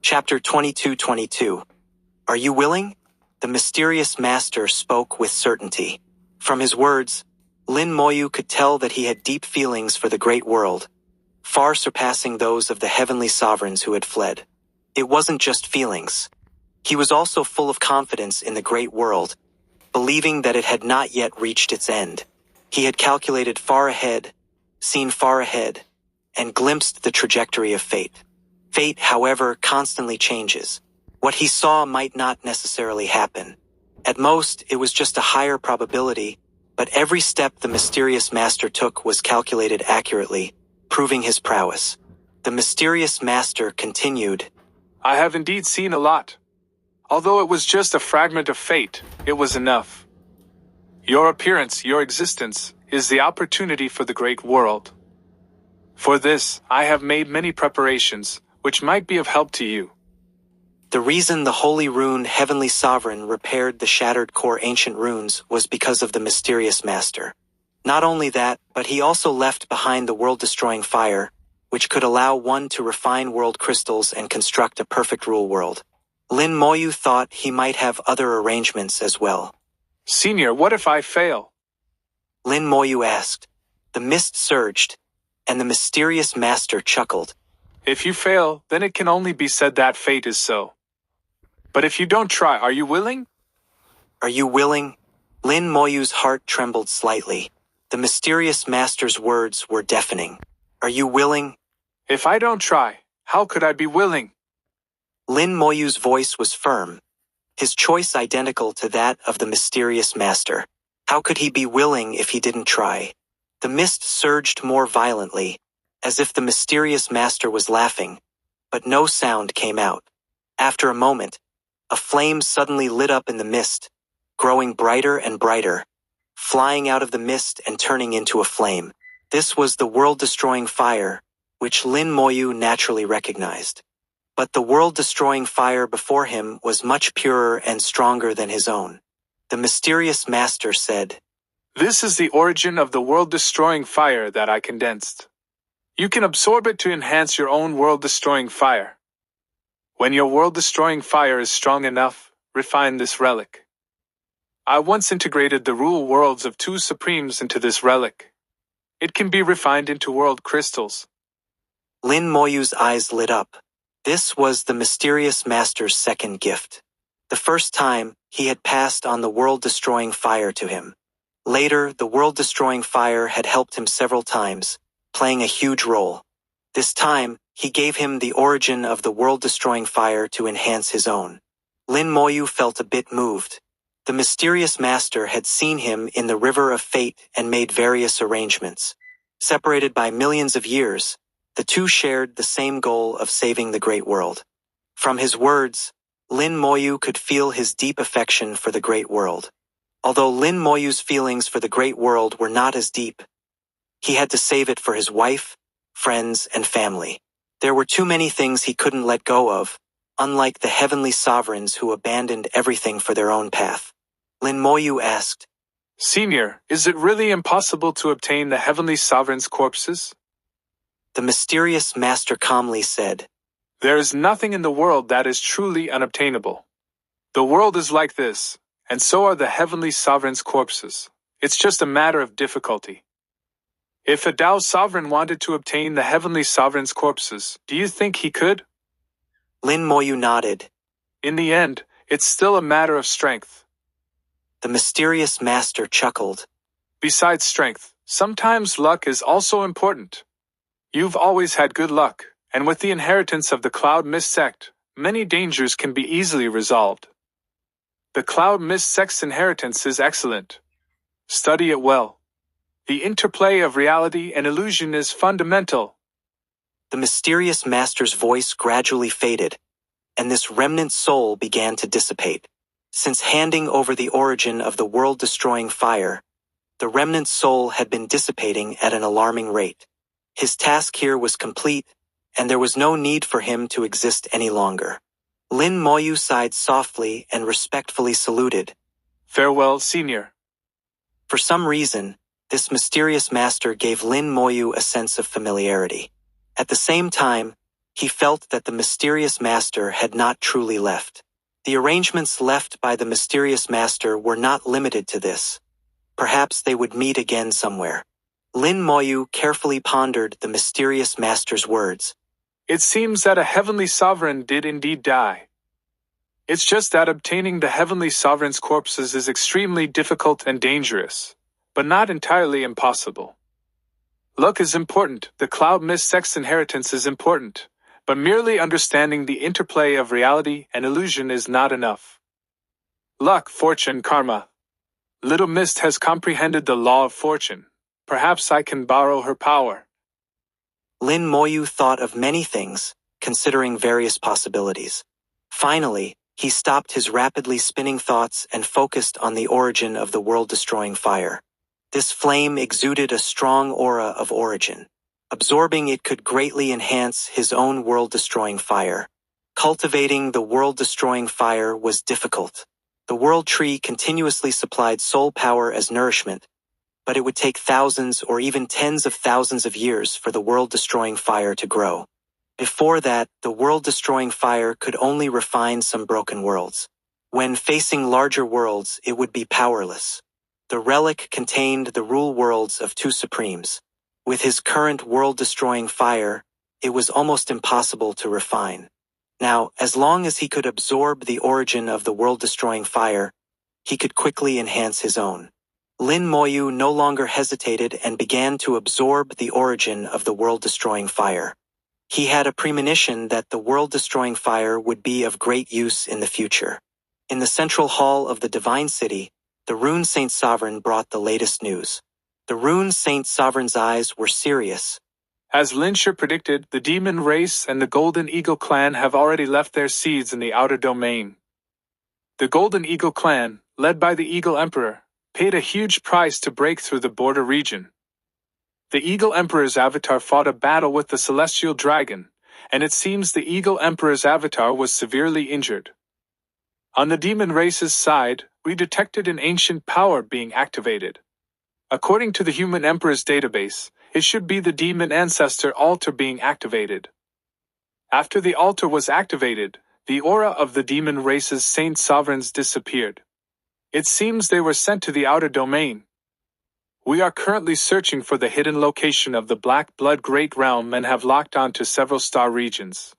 Chapter 2222. Are you willing? The mysterious master spoke with certainty. From his words, Lin Moyu could tell that he had deep feelings for the great world, far surpassing those of the heavenly sovereigns who had fled. It wasn't just feelings. He was also full of confidence in the great world, believing that it had not yet reached its end. He had calculated far ahead, seen far ahead, and glimpsed the trajectory of fate. Fate, however, constantly changes. What he saw might not necessarily happen. At most, it was just a higher probability, but every step the mysterious master took was calculated accurately, proving his prowess. The mysterious master continued, I have indeed seen a lot. Although it was just a fragment of fate, it was enough. Your appearance, your existence, is the opportunity for the great world. For this, I have made many preparations, which might be of help to you. The reason the holy rune Heavenly Sovereign repaired the shattered core ancient runes was because of the mysterious master. Not only that, but he also left behind the world-destroying fire, which could allow one to refine world crystals and construct a perfect rule world. Lin Moyu thought he might have other arrangements as well. Senior, what if I fail? Lin Moyu asked. The mist surged, and the mysterious master chuckled. If you fail, then it can only be said that fate is so. But if you don't try, are you willing? Are you willing? Lin Moyu's heart trembled slightly. The mysterious master's words were deafening. Are you willing? If I don't try, how could I be willing? Lin Moyu's voice was firm, his choice identical to that of the mysterious master. How could he be willing if he didn't try? The mist surged more violently, as if the mysterious master was laughing, but no sound came out. After a moment, a flame suddenly lit up in the mist, growing brighter and brighter, flying out of the mist and turning into a flame. This was the world-destroying fire, which Lin Moyu naturally recognized. But the world-destroying fire before him was much purer and stronger than his own. The mysterious master said, This is the origin of the world-destroying fire that I condensed. You can absorb it to enhance your own world-destroying fire. When your world-destroying fire is strong enough, refine this relic. I once integrated the rule worlds of two supremes into this relic. It can be refined into world crystals. Lin Moyu's eyes lit up. This was the mysterious master's second gift. The first time, he had passed on the world-destroying fire to him. Later, the world-destroying fire had helped him several times, playing a huge role. This time, he gave him the origin of the world-destroying fire to enhance his own. Lin Moyu felt a bit moved. The mysterious master had seen him in the river of fate and made various arrangements. Separated by millions of years, the two shared the same goal of saving the great world. From his words, Lin Moyu could feel his deep affection for the great world. Although Lin Moyu's feelings for the great world were not as deep, he had to save it for his wife, friends, and family. There were too many things he couldn't let go of, unlike the heavenly sovereigns who abandoned everything for their own path. Lin Moyu asked, Senior, is it really impossible to obtain the heavenly sovereign's corpses? The mysterious master calmly said, There is nothing in the world that is truly unobtainable. The world is like this, and so are the heavenly sovereign's corpses. It's just a matter of difficulty. If a Tao sovereign wanted to obtain the heavenly sovereign's corpses, do you think he could? Lin Moyu nodded. In the end, it's still a matter of strength. The mysterious master chuckled. Besides strength, sometimes luck is also important. You've always had good luck, and with the inheritance of the Cloud Mist sect, many dangers can be easily resolved. The Cloud Mist sect's inheritance is excellent. Study it well. The interplay of reality and illusion is fundamental. The mysterious master's voice gradually faded, and this remnant soul began to dissipate. Since handing over the origin of the world-destroying fire, the remnant soul had been dissipating at an alarming rate. His task here was complete, and there was no need for him to exist any longer. Lin Moyu sighed softly and respectfully saluted. Farewell, Senior. For some reason, this mysterious master gave Lin Moyu a sense of familiarity. At the same time, He felt that the mysterious master had not truly left. The arrangements left by the mysterious master were not limited to this. Perhaps they would meet again somewhere. Lin Moyu carefully pondered the mysterious master's words. It seems that a heavenly sovereign did indeed die. It's just that obtaining the heavenly sovereign's corpses is extremely difficult and dangerous, but not entirely impossible. Luck is important, the cloud mist sect's inheritance is important, but merely understanding the interplay of reality and illusion is not enough. Luck, fortune, karma. Little Mist has comprehended the law of fortune. Perhaps I can borrow her power. Lin Moyu thought of many things, considering various possibilities. Finally, he stopped his rapidly spinning thoughts and focused on the origin of the world-destroying fire. This flame exuded a strong aura of origin. Absorbing it could greatly enhance his own world-destroying fire. Cultivating the world-destroying fire was difficult. The world tree continuously supplied soul power as nourishment, but it would take thousands or even tens of thousands of years for the world-destroying fire to grow. Before that, the world-destroying fire could only refine some broken worlds. When facing larger worlds, it would be powerless. The relic contained the rule worlds of two supremes. With his current world-destroying fire, it was almost impossible to refine. Now, as long as he could absorb the origin of the world-destroying fire, he could quickly enhance his own. Lin Moyu no longer hesitated and began to absorb the origin of the world-destroying fire. He had a premonition that the world-destroying fire would be of great use in the future. In the central hall of the Divine City, the Rune Saint Sovereign brought the latest news. The Rune Saint Sovereign's eyes were serious. As Linsher predicted, the demon race and the Golden Eagle clan have already left their seeds in the outer domain. The Golden Eagle clan, led by the Eagle Emperor, paid a huge price to break through the border region. The Eagle Emperor's avatar fought a battle with the Celestial Dragon, and it seems the Eagle Emperor's avatar was severely injured. On the demon race's side, we detected an ancient power being activated. According to the Human Emperor's database, it should be the demon ancestor altar being activated. After the altar was activated, the aura of the demon race's saint sovereigns disappeared. It seems they were sent to the outer domain. We are currently searching for the hidden location of the Black Blood Great Realm and have locked onto several star regions.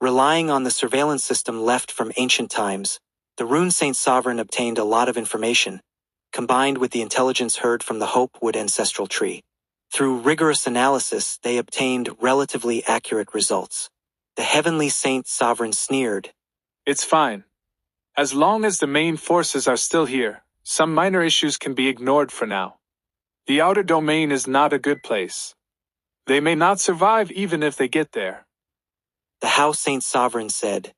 Relying on the surveillance system left from ancient times, the Rune Saint Sovereign obtained a lot of information, combined with the intelligence heard from the Hopewood ancestral tree. Through rigorous analysis, they obtained relatively accurate results. The Heavenly Saint Sovereign sneered. It's fine. As long as the main forces are still here, some minor issues can be ignored for now. The outer domain is not a good place. They may not survive even if they get there. The Hao Saint Sovereign said.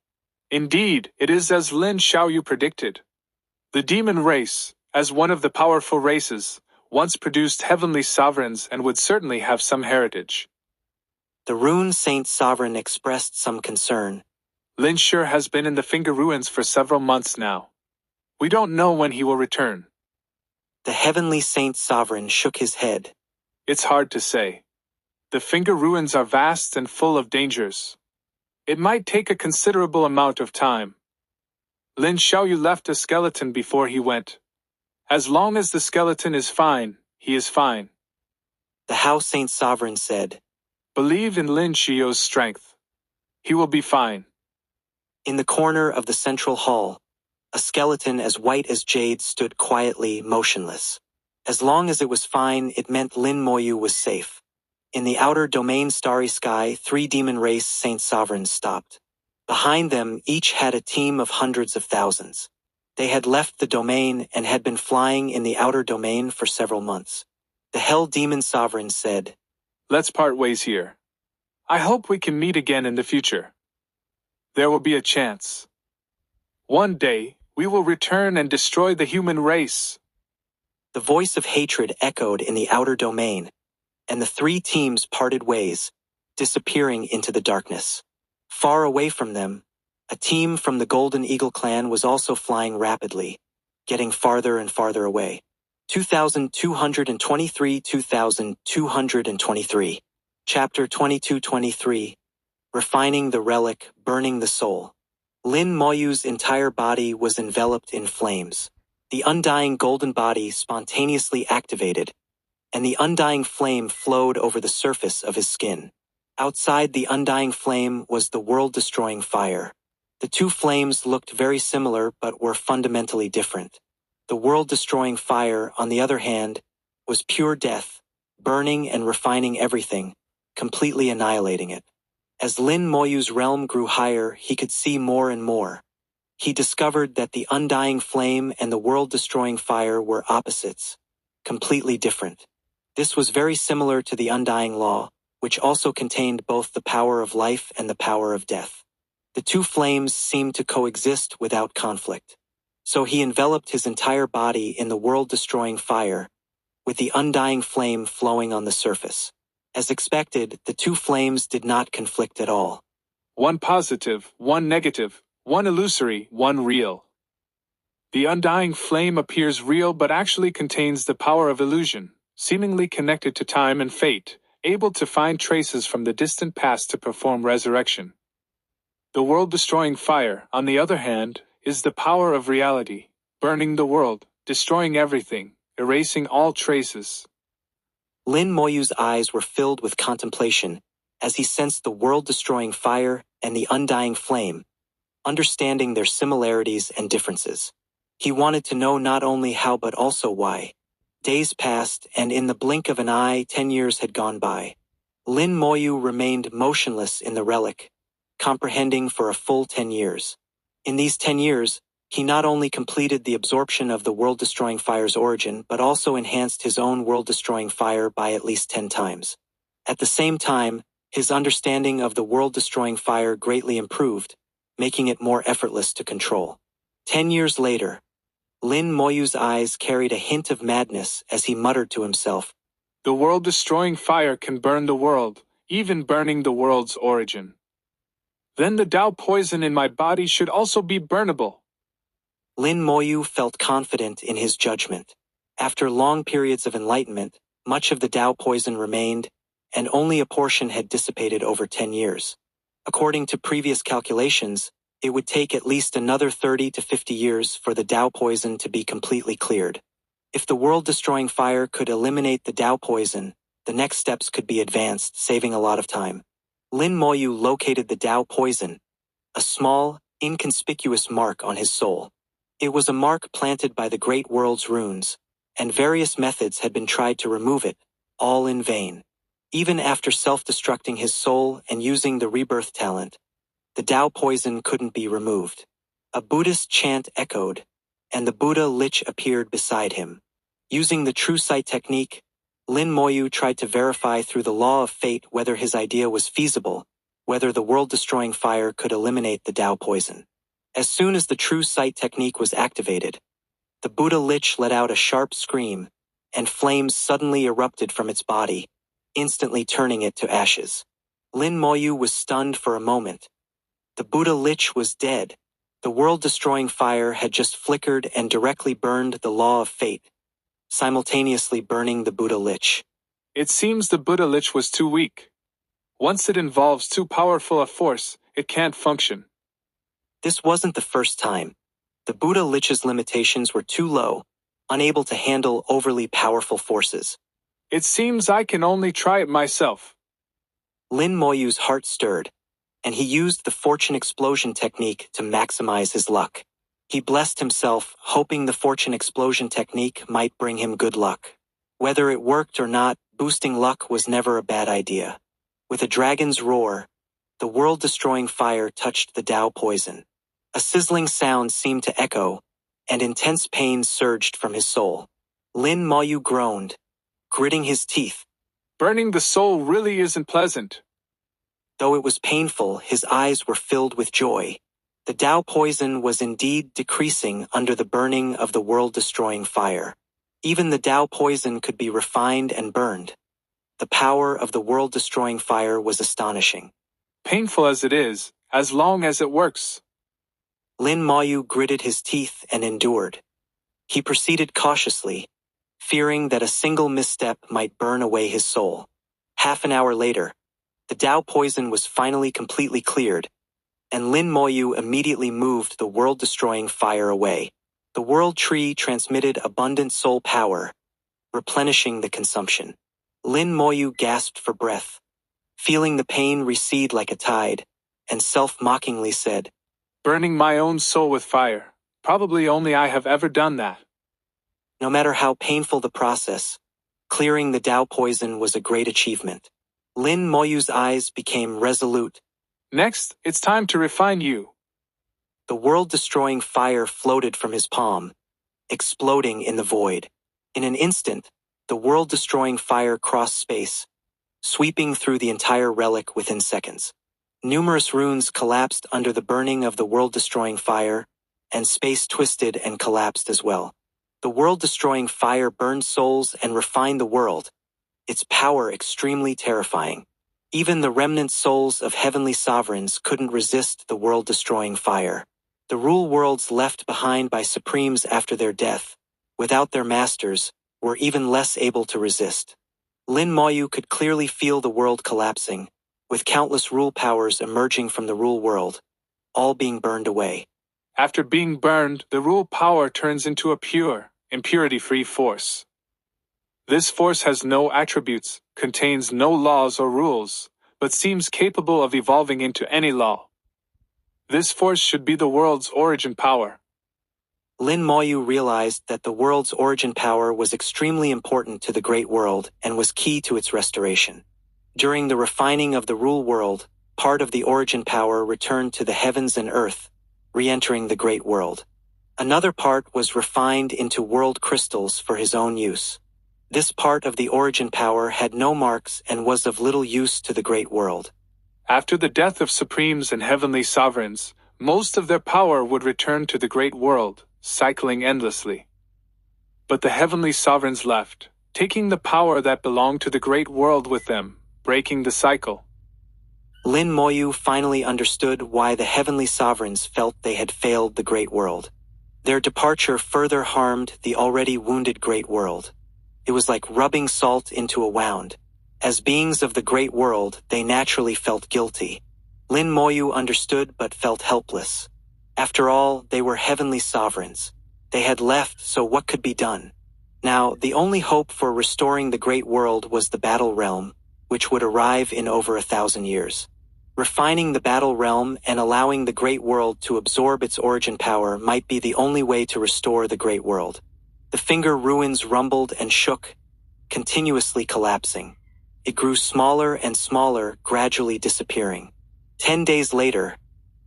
Indeed, it is as Lin Xiaoyu predicted. The demon race, as one of the powerful races, once produced heavenly sovereigns and would certainly have some heritage. The Rune Saint Sovereign expressed some concern. Lin Shi has been in the Finger Ruins for several months now. We don't know when he will return. The Heavenly Saint Sovereign shook his head. It's hard to say. The Finger Ruins are vast and full of dangers. It might take a considerable amount of time. Lin Xiaoyu left a skeleton before he went. As long as the skeleton is fine, he is fine. The Hao Saint Sovereign said. Believe in Lin Xiaoyu's strength. He will be fine. In the corner of the central hall, a skeleton as white as jade stood quietly motionless. As long as it was fine, it meant Lin Moyu was safe. In the outer domain starry sky, 3 demon race Saint Sovereigns stopped. Behind them, each had a team of hundreds of thousands. They had left the domain and had been flying in the outer domain for several months. The Hell Demon Sovereign said, Let's part ways here. I hope we can meet again in the future. There will be a chance. One day, we will return and destroy the human race. The voice of hatred echoed in the outer domain, and the 3 teams parted ways, disappearing into the darkness. Far away from them, a team from the Golden Eagle clan was also flying rapidly, getting farther and farther away. 2223 2223. Chapter 2223. refining the relic, burning the soul. Lin Moyu's entire body was enveloped in flames. The undying golden body spontaneously activated, and the undying flame flowed over the surface of his skin. Outside the undying flame was the world-destroying fire. The two flames looked very similar but were fundamentally different. The world-destroying fire, on the other hand, was pure death, burning and refining everything, completely annihilating it. As Lin Moyu's realm grew higher, he could see more and more. He discovered that the undying flame and the world-destroying fire were opposites, completely different. This was very similar to the undying law, which also contained both the power of life and the power of death. The two flames seemed to coexist without conflict. So he enveloped his entire body in the world-destroying fire, with the undying flame flowing on the surface. As expected, the two flames did not conflict at all. One positive, one negative, one illusory, one real. The undying flame appears real but actually contains the power of illusion, seemingly connected to time and fate, able to find traces from the distant past to perform resurrection. The world-destroying fire, on the other hand, is the power of reality, burning the world, destroying everything, erasing all traces. Lin Moyu's eyes were filled with contemplation as he sensed the world-destroying fire and the undying flame, understanding their similarities and differences. He wanted to know not only how but also why. Days passed, and in the blink of an eye, 10 years had gone by. Lin Moyu remained motionless in the relic, comprehending for a full 10 years. In these 10 years, he not only completed the absorption of the world-destroying fire's origin, but also enhanced his own world-destroying fire by at least 10 times. At the same time, his understanding of the world-destroying fire greatly improved, making it more effortless to control. 10 years later, Lin Moyu's eyes carried a hint of madness as he muttered to himself, "The world-destroying fire can burn the world, even burning the world's origin. Then the Tao poison in my body should also be burnable." Lin Moyu felt confident in his judgment. After long periods of enlightenment, much of the Tao poison remained, and only a portion had dissipated over 10 years. According to previous calculations, it would take at least another 30 to 50 years for the Tao poison to be completely cleared. If the world-destroying fire could eliminate the Tao poison, the next steps could be advanced, saving a lot of time. Lin Moyu located the Tao poison, a small, inconspicuous mark on his soul. It was a mark planted by the Great World's runes, and various methods had been tried to remove it, all in vain. Even after self-destructing his soul and using the rebirth talent, the Tao poison couldn't be removed. A Buddhist chant echoed, and the Buddha Lich appeared beside him. Using the true sight technique, Lin Moyu tried to verify through the law of fate whether his idea was feasible, whether the world-destroying fire could eliminate the Tao poison. As soon as the true sight technique was activated, the Buddha Lich let out a sharp scream, and flames suddenly erupted from its body, instantly turning it to ashes. Lin Moyu was stunned for a moment. The Buddha Lich was dead. The world-destroying fire had just flickered and directly burned the law of fate, simultaneously burning the Buddha Lich. It seems the Buddha Lich was too weak. Once it involves too powerful a force, it can't function. This wasn't the first time. The Buddha Lich's limitations were too low, unable to handle overly powerful forces. It seems I can only try it myself. Lin Moyu's heart stirred, and he used the fortune explosion technique to maximize his luck. He blessed himself, hoping the fortune explosion technique might bring him good luck. Whether it worked or not, boosting luck was never a bad idea. With a dragon's roar, the world-destroying fire touched the Tao poison. A sizzling sound seemed to echo, and intense pain surged from his soul. Lin Moyu groaned, gritting his teeth. Burning the soul really isn't pleasant. Though it was painful, his eyes were filled with joy. The Tao poison was indeed decreasing under the burning of the world-destroying fire. Even the Tao poison could be refined and burned. The power of the world-destroying fire was astonishing. Painful as it is, as long as it works. Lin Moyu gritted his teeth and endured. He proceeded cautiously, fearing that a single misstep might burn away his soul. Half an hour later, The Tao poison was finally completely cleared, and Lin Moyu immediately moved the world-destroying fire away. The world tree transmitted abundant soul power, replenishing the consumption. Lin Moyu gasped for breath, feeling the pain recede like a tide, and self-mockingly said, "Burning my own soul with fire. Probably only I have ever done that." No matter how painful the process, clearing the Tao poison was a great achievement. Lin Moyu's eyes became resolute. "Next, it's time to refine you." The world-destroying fire floated from his palm, exploding in the void. In an instant, the world-destroying fire crossed space, sweeping through the entire relic within seconds. Numerous runes collapsed under the burning of the world-destroying fire, and space twisted and collapsed as well. The world-destroying fire burned souls and refined the world, its power extremely terrifying. Even the remnant souls of heavenly sovereigns couldn't resist the world-destroying fire. The rule worlds left behind by supremes after their death, without their masters, were even less able to resist. Lin Moyu could clearly feel the world collapsing, with countless rule powers emerging from the rule world, all being burned away. After being burned, the rule power turns into a pure, impurity-free force. This force has no attributes, contains no laws or rules, but seems capable of evolving into any law. This force should be the world's origin power. Lin Moyu realized that the world's origin power was extremely important to the Great World and was key to its restoration. During the refining of the rule world, part of the origin power returned to the heavens and earth, re-entering the Great World. Another part was refined into world crystals for his own use. This part of the origin power had no marks and was of little use to the Great World. After the death of supremes and heavenly sovereigns, most of their power would return to the Great World, cycling endlessly. But the heavenly sovereigns left, taking the power that belonged to the Great World with them, breaking the cycle. Lin Moyu finally understood why the heavenly sovereigns felt they had failed the Great World. Their departure further harmed the already wounded Great World. It was like rubbing salt into a wound. As beings of the Great World, they naturally felt guilty. Lin Moyu understood but felt helpless. After all, they were heavenly sovereigns. They had left, so what could be done? Now, the only hope for restoring the Great World was the Battle Realm, which would arrive in over 1,000 years. Refining the Battle Realm and allowing the Great World to absorb its origin power might be the only way to restore the Great World. The Finger Ruins rumbled and shook, continuously collapsing. It grew smaller and smaller, gradually disappearing. 10 days later,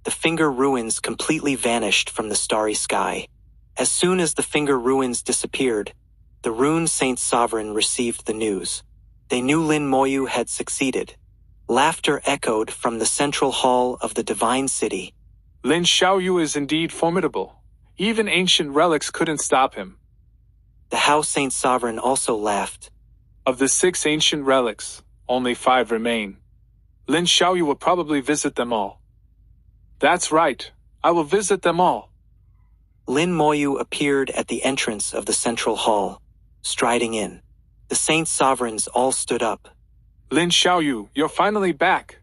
the Finger Ruins completely vanished from the starry sky. As soon as the Finger Ruins disappeared, the Rune Saint Sovereign received the news. They knew Lin Moyu had succeeded. Laughter echoed from the central hall of the Divine City. Lin Xiaoyu is indeed formidable. Even ancient relics couldn't stop him. The Hao Saint Sovereign also laughed. Of the 6 ancient relics, only 5 remain. Lin Xiaoyu will probably visit them all. That's right, I will visit them all. Lin Moyu appeared at the entrance of the central hall, striding in. The Saint Sovereigns all stood up. Lin Xiaoyu, you're finally back.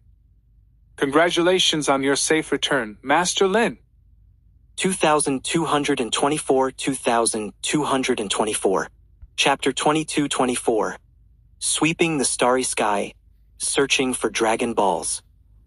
Congratulations on your safe return, Master Lin. 2224 2224. Chapter 2224. Sweeping the Starry Sky, Searching for Dragon Balls.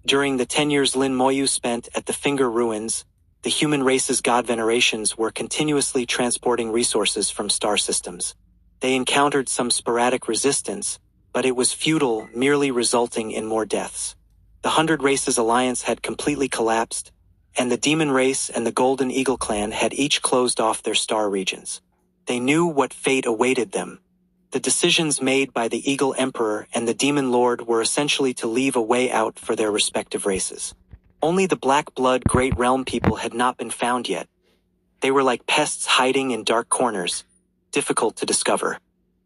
During the 10 years Lin Moyu spent at the Finger Ruins, the human race's god venerations were continuously transporting resources from star systems. They encountered some sporadic resistance, but it was futile, merely resulting in more deaths. The 100 Races Alliance had completely collapsed, and the Demon Race and the Golden Eagle Clan had each closed off their star regions. They knew what fate awaited them. The decisions made by the Eagle Emperor and the Demon Lord were essentially to leave a way out for their respective races. Only the Black Blood Great Realm people had not been found yet. They were like pests hiding in dark corners, difficult to discover.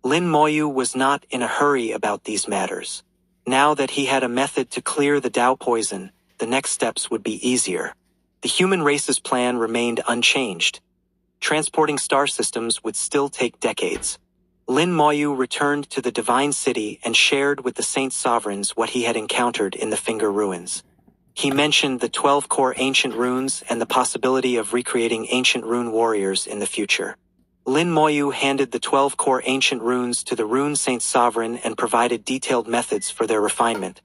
Lin Moyu was not in a hurry about these matters. Now that he had a method to clear the Tao poison, the next steps would be easier. The human race's plan remained unchanged. Transporting star systems would still take decades. Lin Moyu returned to the Divine City and shared with the Saint Sovereigns what he had encountered in the Finger Ruins. He mentioned the 12 core ancient runes and the possibility of recreating ancient rune warriors in the future. Lin Moyu handed the 12 core ancient runes to the Rune Saint Sovereign and provided detailed methods for their refinement,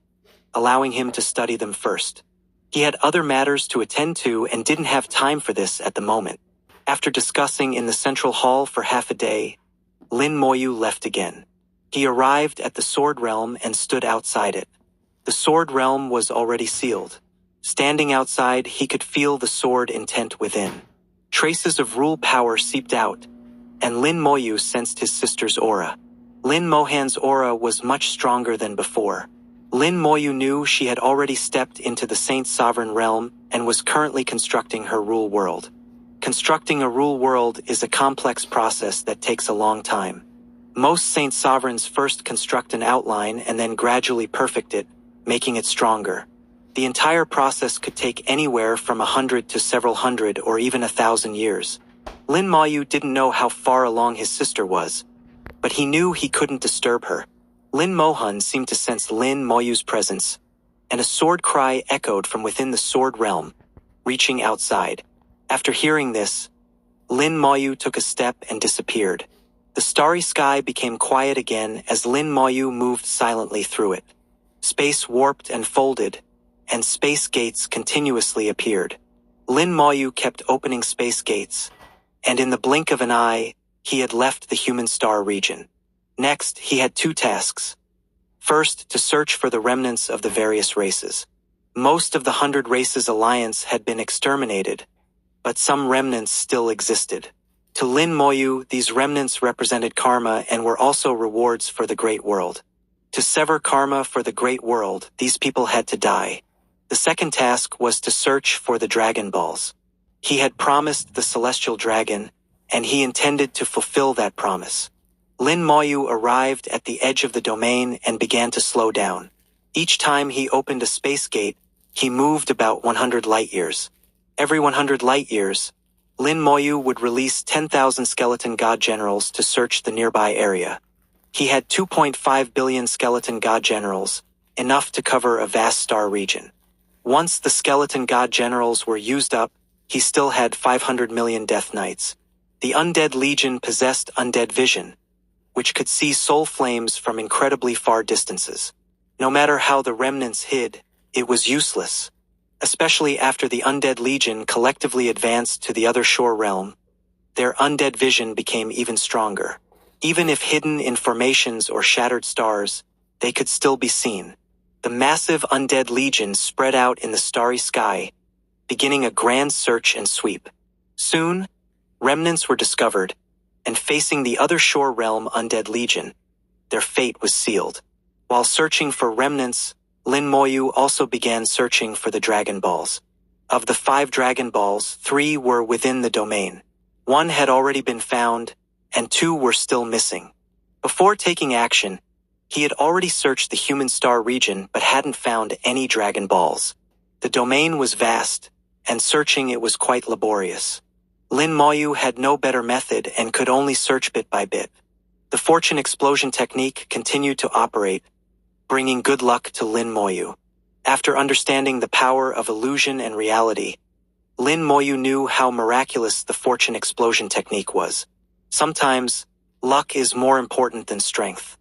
allowing him to study them first. He had other matters to attend to and didn't have time for this at the moment. After discussing in the central hall for half a day, Lin Moyu left again. He arrived at the Sword Realm and stood outside it. The Sword Realm was already sealed. Standing outside, he could feel the sword intent within. Traces of rule power seeped out, and Lin Moyu sensed his sister's aura. Lin Mohan's aura was much stronger than before. Lin Moyu knew she had already stepped into the Saint Sovereign realm and was currently constructing her rule world. Constructing a rule world is a complex process that takes a long time. Most Saint Sovereigns first construct an outline and then gradually perfect it, making it stronger. The entire process could take anywhere from 100 to several hundred or even 1,000 years. Lin Moyu didn't know how far along his sister was, but he knew he couldn't disturb her. Lin Mohan seemed to sense Lin Moyu's presence, and a sword cry echoed from within the sword realm, reaching outside. After hearing this, Lin Moyu took a step and disappeared. The starry sky became quiet again as Lin Moyu moved silently through it. Space warped and folded, and space gates continuously appeared. Lin Moyu kept opening space gates, and in the blink of an eye, he had left the human star region. Next, he had two tasks. First, to search for the remnants of the various races. Most of the 100 Races Alliance had been exterminated, but some remnants still existed. To Lin Moyu, these remnants represented karma and were also rewards for the Great World. To sever karma for the Great World, these people had to die. The second task was to search for the Dragon Balls. He had promised the Celestial Dragon, and he intended to fulfill that promise. Lin Moyu arrived at the edge of the domain and began to slow down. Each time he opened a space gate, he moved about 100 light years. Every 100 light years, Lin Moyu would release 10,000 skeleton god generals to search the nearby area. He had 2.5 billion skeleton god generals, enough to cover a vast star region. Once the skeleton god generals were used up, he still had 500 million Death Knights. The Undead Legion possessed undead vision, which could see soul flames from incredibly far distances. No matter how the remnants hid, it was useless. Especially after the Undead Legion collectively advanced to the other shore realm, their undead vision became even stronger. Even if hidden in formations or shattered stars, they could still be seen. The massive Undead Legion spread out in the starry sky, beginning a grand search and sweep. Soon, remnants were discovered, and facing the other shore realm Undead Legion, their fate was sealed. While searching for remnants, Lin Moyu also began searching for the Dragon Balls. Of the 5 Dragon Balls, 3 were within the domain. 1 had already been found, and 2 were still missing. Before taking action, he had already searched the human star region but hadn't found any Dragon Balls. The domain was vast, and searching it was quite laborious. Lin Moyu had no better method and could only search bit by bit. The fortune explosion technique continued to operate, bringing good luck to Lin Moyu. After understanding the power of illusion and reality, Lin Moyu knew how miraculous the fortune explosion technique was. Sometimes, luck is more important than strength.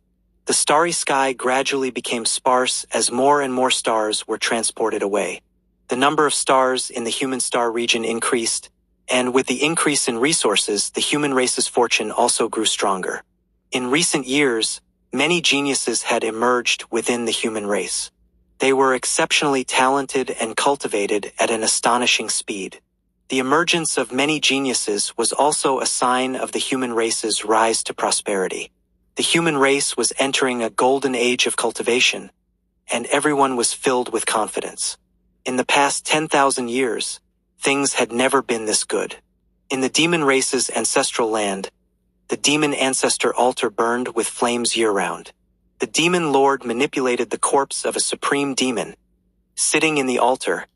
The starry sky gradually became sparse as more and more stars were transported away. The number of stars in the human star region increased, and with the increase in resources, the human race's fortune also grew stronger. In recent years, many geniuses had emerged within the human race. They were exceptionally talented and cultivated at an astonishing speed. The emergence of many geniuses was also a sign of the human race's rise to prosperity. The human race was entering a golden age of cultivation, and everyone was filled with confidence. In the past 10,000 years, things had never been this good. In the demon race's ancestral land, the demon ancestor altar burned with flames year-round. The demon lord manipulated the corpse of a supreme demon, sitting in the altar,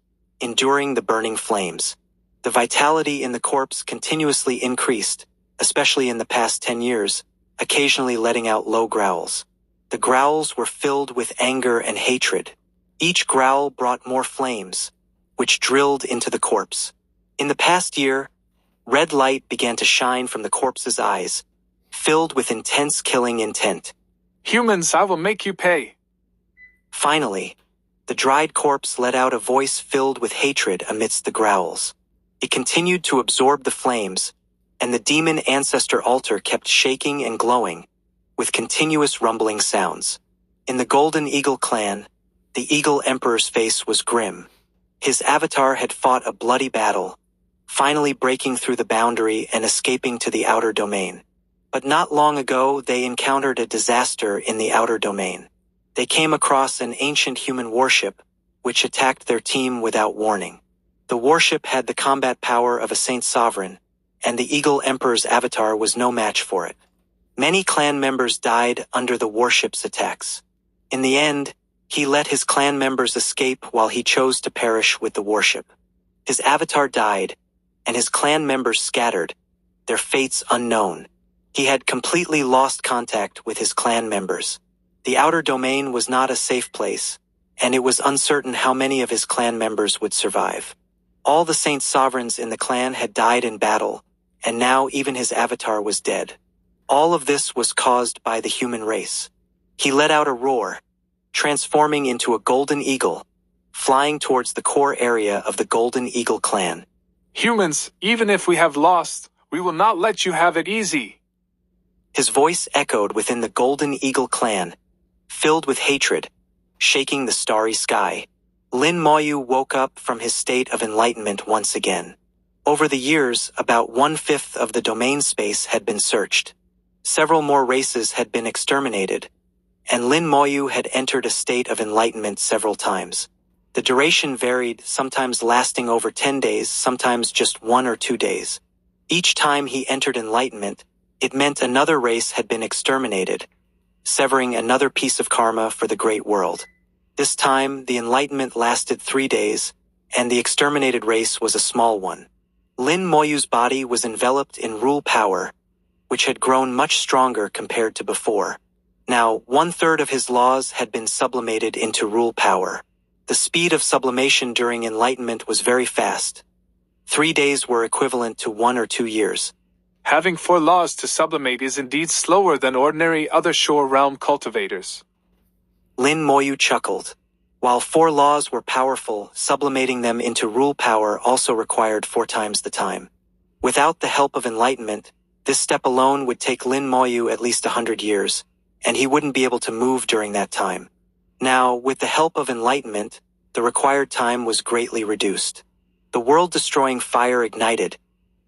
enduring the burning flames. The vitality in the corpse continuously increased, especially in the past 10 years, occasionally letting out low growls. The growls were filled with anger and hatred. Each growl brought more flames, which drilled into the corpse. In the past year, red light began to shine from the corpse's eyes, filled with intense killing intent. Humans, I will make you pay. Finally, the dried corpse let out a voice filled with hatred amidst the growls. It continued to absorb the flames, and the demon ancestor altar kept shaking and glowing, with continuous rumbling sounds. In the Golden Eagle clan, the Eagle Emperor's face was grim. His avatar had fought a bloody battle, finally breaking through the boundary and escaping to the outer domain. But not long ago, they encountered a disaster in the outer domain. They came across an ancient human warship, which attacked their team without warning. The warship had the combat power of a Saint Sovereign, and the Eagle Emperor's avatar was no match for it. Many clan members died under the warship's attacks. In the end, he let his clan members escape while he chose to perish with the warship. His avatar died, and his clan members scattered, their fates unknown. He had completely lost contact with his clan members. The outer domain was not a safe place, and it was uncertain how many of his clan members would survive. All the Saint Sovereigns in the clan had died in battle, and now even his avatar was dead. All of this was caused by the human race. He let out a roar, transforming into a golden eagle, flying towards the core area of the Golden Eagle clan. Humans, even if we have lost, we will not let you have it easy. His voice echoed within the Golden Eagle clan, filled with hatred, shaking the starry sky. Lin Moyu woke up from his state of enlightenment once again. Over the years, about 1/5 of the domain space had been searched. Several more races had been exterminated, and Lin Moyu had entered a state of enlightenment several times. The duration varied, sometimes lasting over 10 days, sometimes just 1 or 2 days. Each time he entered enlightenment, it meant another race had been exterminated, severing another piece of karma for the great world. This time, the enlightenment lasted 3 days, and the exterminated race was a small one. Lin Moyu's body was enveloped in rule power, which had grown much stronger compared to before. Now, 1/3 of his laws had been sublimated into rule power. The speed of sublimation during enlightenment was very fast. 3 days were equivalent to 1 or 2 years. Having 4 laws to sublimate is indeed slower than ordinary other shore realm cultivators. Lin Moyu chuckled. While 4 laws were powerful, sublimating them into rule power also required 4 times the time. Without the help of enlightenment, this step alone would take Lin Moyu at least 100 years, and he wouldn't be able to move during that time. Now, with the help of enlightenment, the required time was greatly reduced. The world-destroying fire ignited,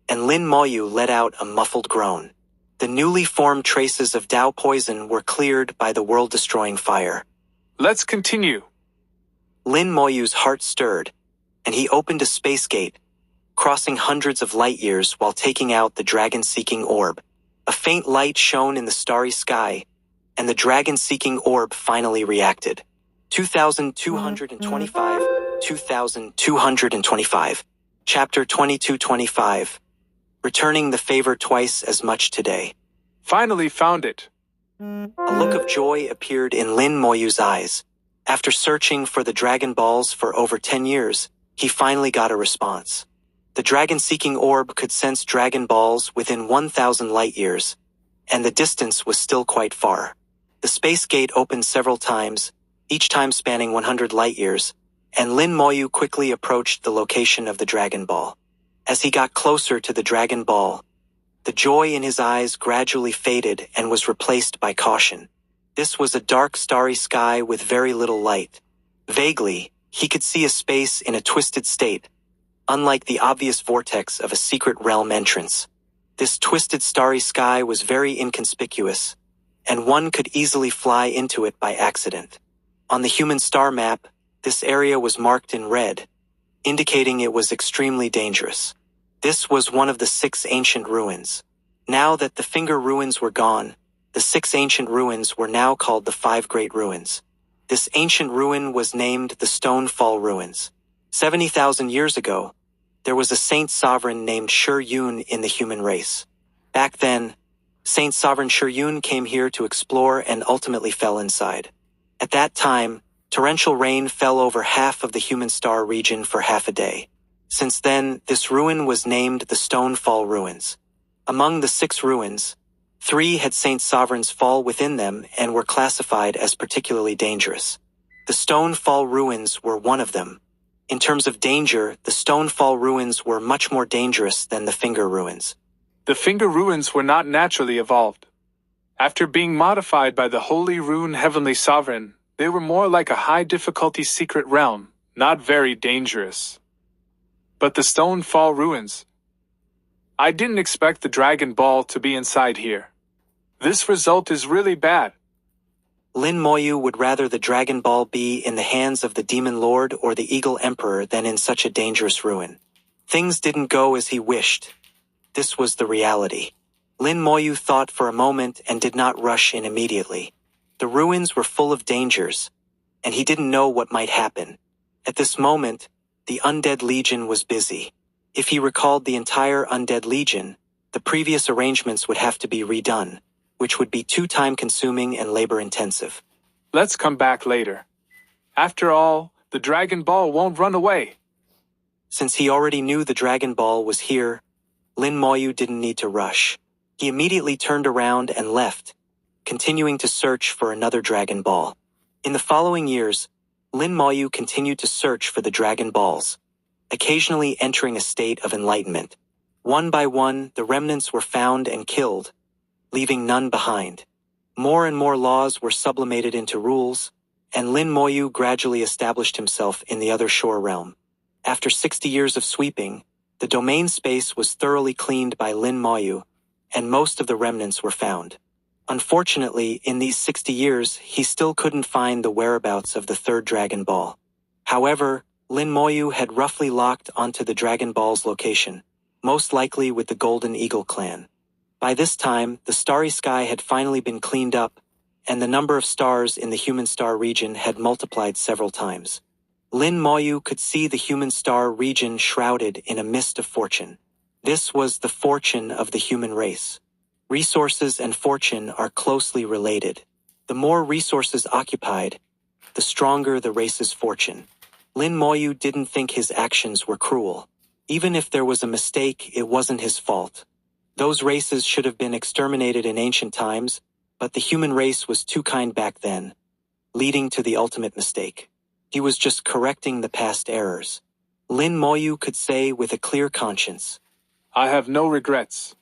and Lin Moyu let out a muffled groan. The newly formed traces of Dao poison were cleared by the world-destroying fire. Let's continue. Lin Moyu's heart stirred, and he opened a space gate, crossing hundreds of light years while taking out the dragon-seeking orb. A faint light shone in the starry sky, and the dragon-seeking orb finally reacted. 2225, 2225, Chapter 2225. Returning the favor twice as much today. Finally found it. A look of joy appeared in Lin Moyu's eyes. After searching for the Dragon Balls for over 10 years, he finally got a response. The dragon-seeking orb could sense Dragon Balls within 1,000 light years, and the distance was still quite far. The space gate opened several times, each time spanning 100 light years, and Lin Moyu quickly approached the location of the Dragon Ball. As he got closer to the Dragon Ball, the joy in his eyes gradually faded and was replaced by caution. This was a dark, starry sky with very little light. Vaguely, he could see a space in a twisted state, unlike the obvious vortex of a secret realm entrance. This twisted, starry sky was very inconspicuous, and one could easily fly into it by accident. On the human star map, this area was marked in red, indicating it was extremely dangerous. This was one of the 6 ancient ruins. Now that the finger ruins were gone, the 6 ancient ruins were now called the 5 Great Ruins. This ancient ruin was named the Stone Fall Ruins. 70,000 years ago, there was a saint sovereign named Shi Yun in the human race. Back then, Saint Sovereign Shiryun came here to explore and ultimately fell inside. At that time, torrential rain fell over half of the human star region for half a day. Since then, this ruin was named the Stone Fall Ruins. Among the 6 ruins, 3 had Saint Sovereign's fall within them and were classified as particularly dangerous. The Stone Fall Ruins were one of them. In terms of danger, the Stone Fall Ruins were much more dangerous than the Finger Ruins. The Finger Ruins were not naturally evolved. After being modified by the Holy Rune Heavenly Sovereign, they were more like a high-difficulty secret realm, not very dangerous. But the Stone Fall Ruins. I didn't expect the Dragon Ball to be inside here. This result is really bad. Lin Moyu would rather the Dragon Ball be in the hands of the Demon Lord or the Eagle Emperor than in such a dangerous ruin. Things didn't go as he wished. This was the reality. Lin Moyu thought for a moment and did not rush in immediately. The ruins were full of dangers, and he didn't know what might happen. At this moment, the Undead Legion was busy. If he recalled the entire Undead Legion, the previous arrangements would have to be redone, which would be too time-consuming and labor-intensive. Let's come back later. After all, the Dragon Ball won't run away. Since he already knew the Dragon Ball was here, Lin Moyu didn't need to rush. He immediately turned around and left, continuing to search for another Dragon Ball. In the following years, Lin Moyu continued to search for the Dragon Balls, occasionally entering a state of enlightenment. One by one, the remnants were found and killed, leaving none behind. More and more laws were sublimated into rules, and Lin Moyu gradually established himself in the other shore realm. After 60 years of sweeping, the domain space was thoroughly cleaned by Lin Moyu, and most of the remnants were found. Unfortunately, in these 60 years, he still couldn't find the whereabouts of the 3rd Dragon Ball. However, Lin Moyu had roughly locked onto the Dragon Ball's location, most likely with the Golden Eagle clan. By this time, the starry sky had finally been cleaned up, and the number of stars in the human star region had multiplied several times. Lin Moyu could see the human star region shrouded in a mist of fortune. This was the fortune of the human race. Resources and fortune are closely related. The more resources occupied, the stronger the race's fortune. Lin Moyu didn't think his actions were cruel. Even if there was a mistake, it wasn't his fault. Those races should have been exterminated in ancient times, but the human race was too kind back then, leading to the ultimate mistake. He was just correcting the past errors. Lin Moyu could say with a clear conscience, I have no regrets.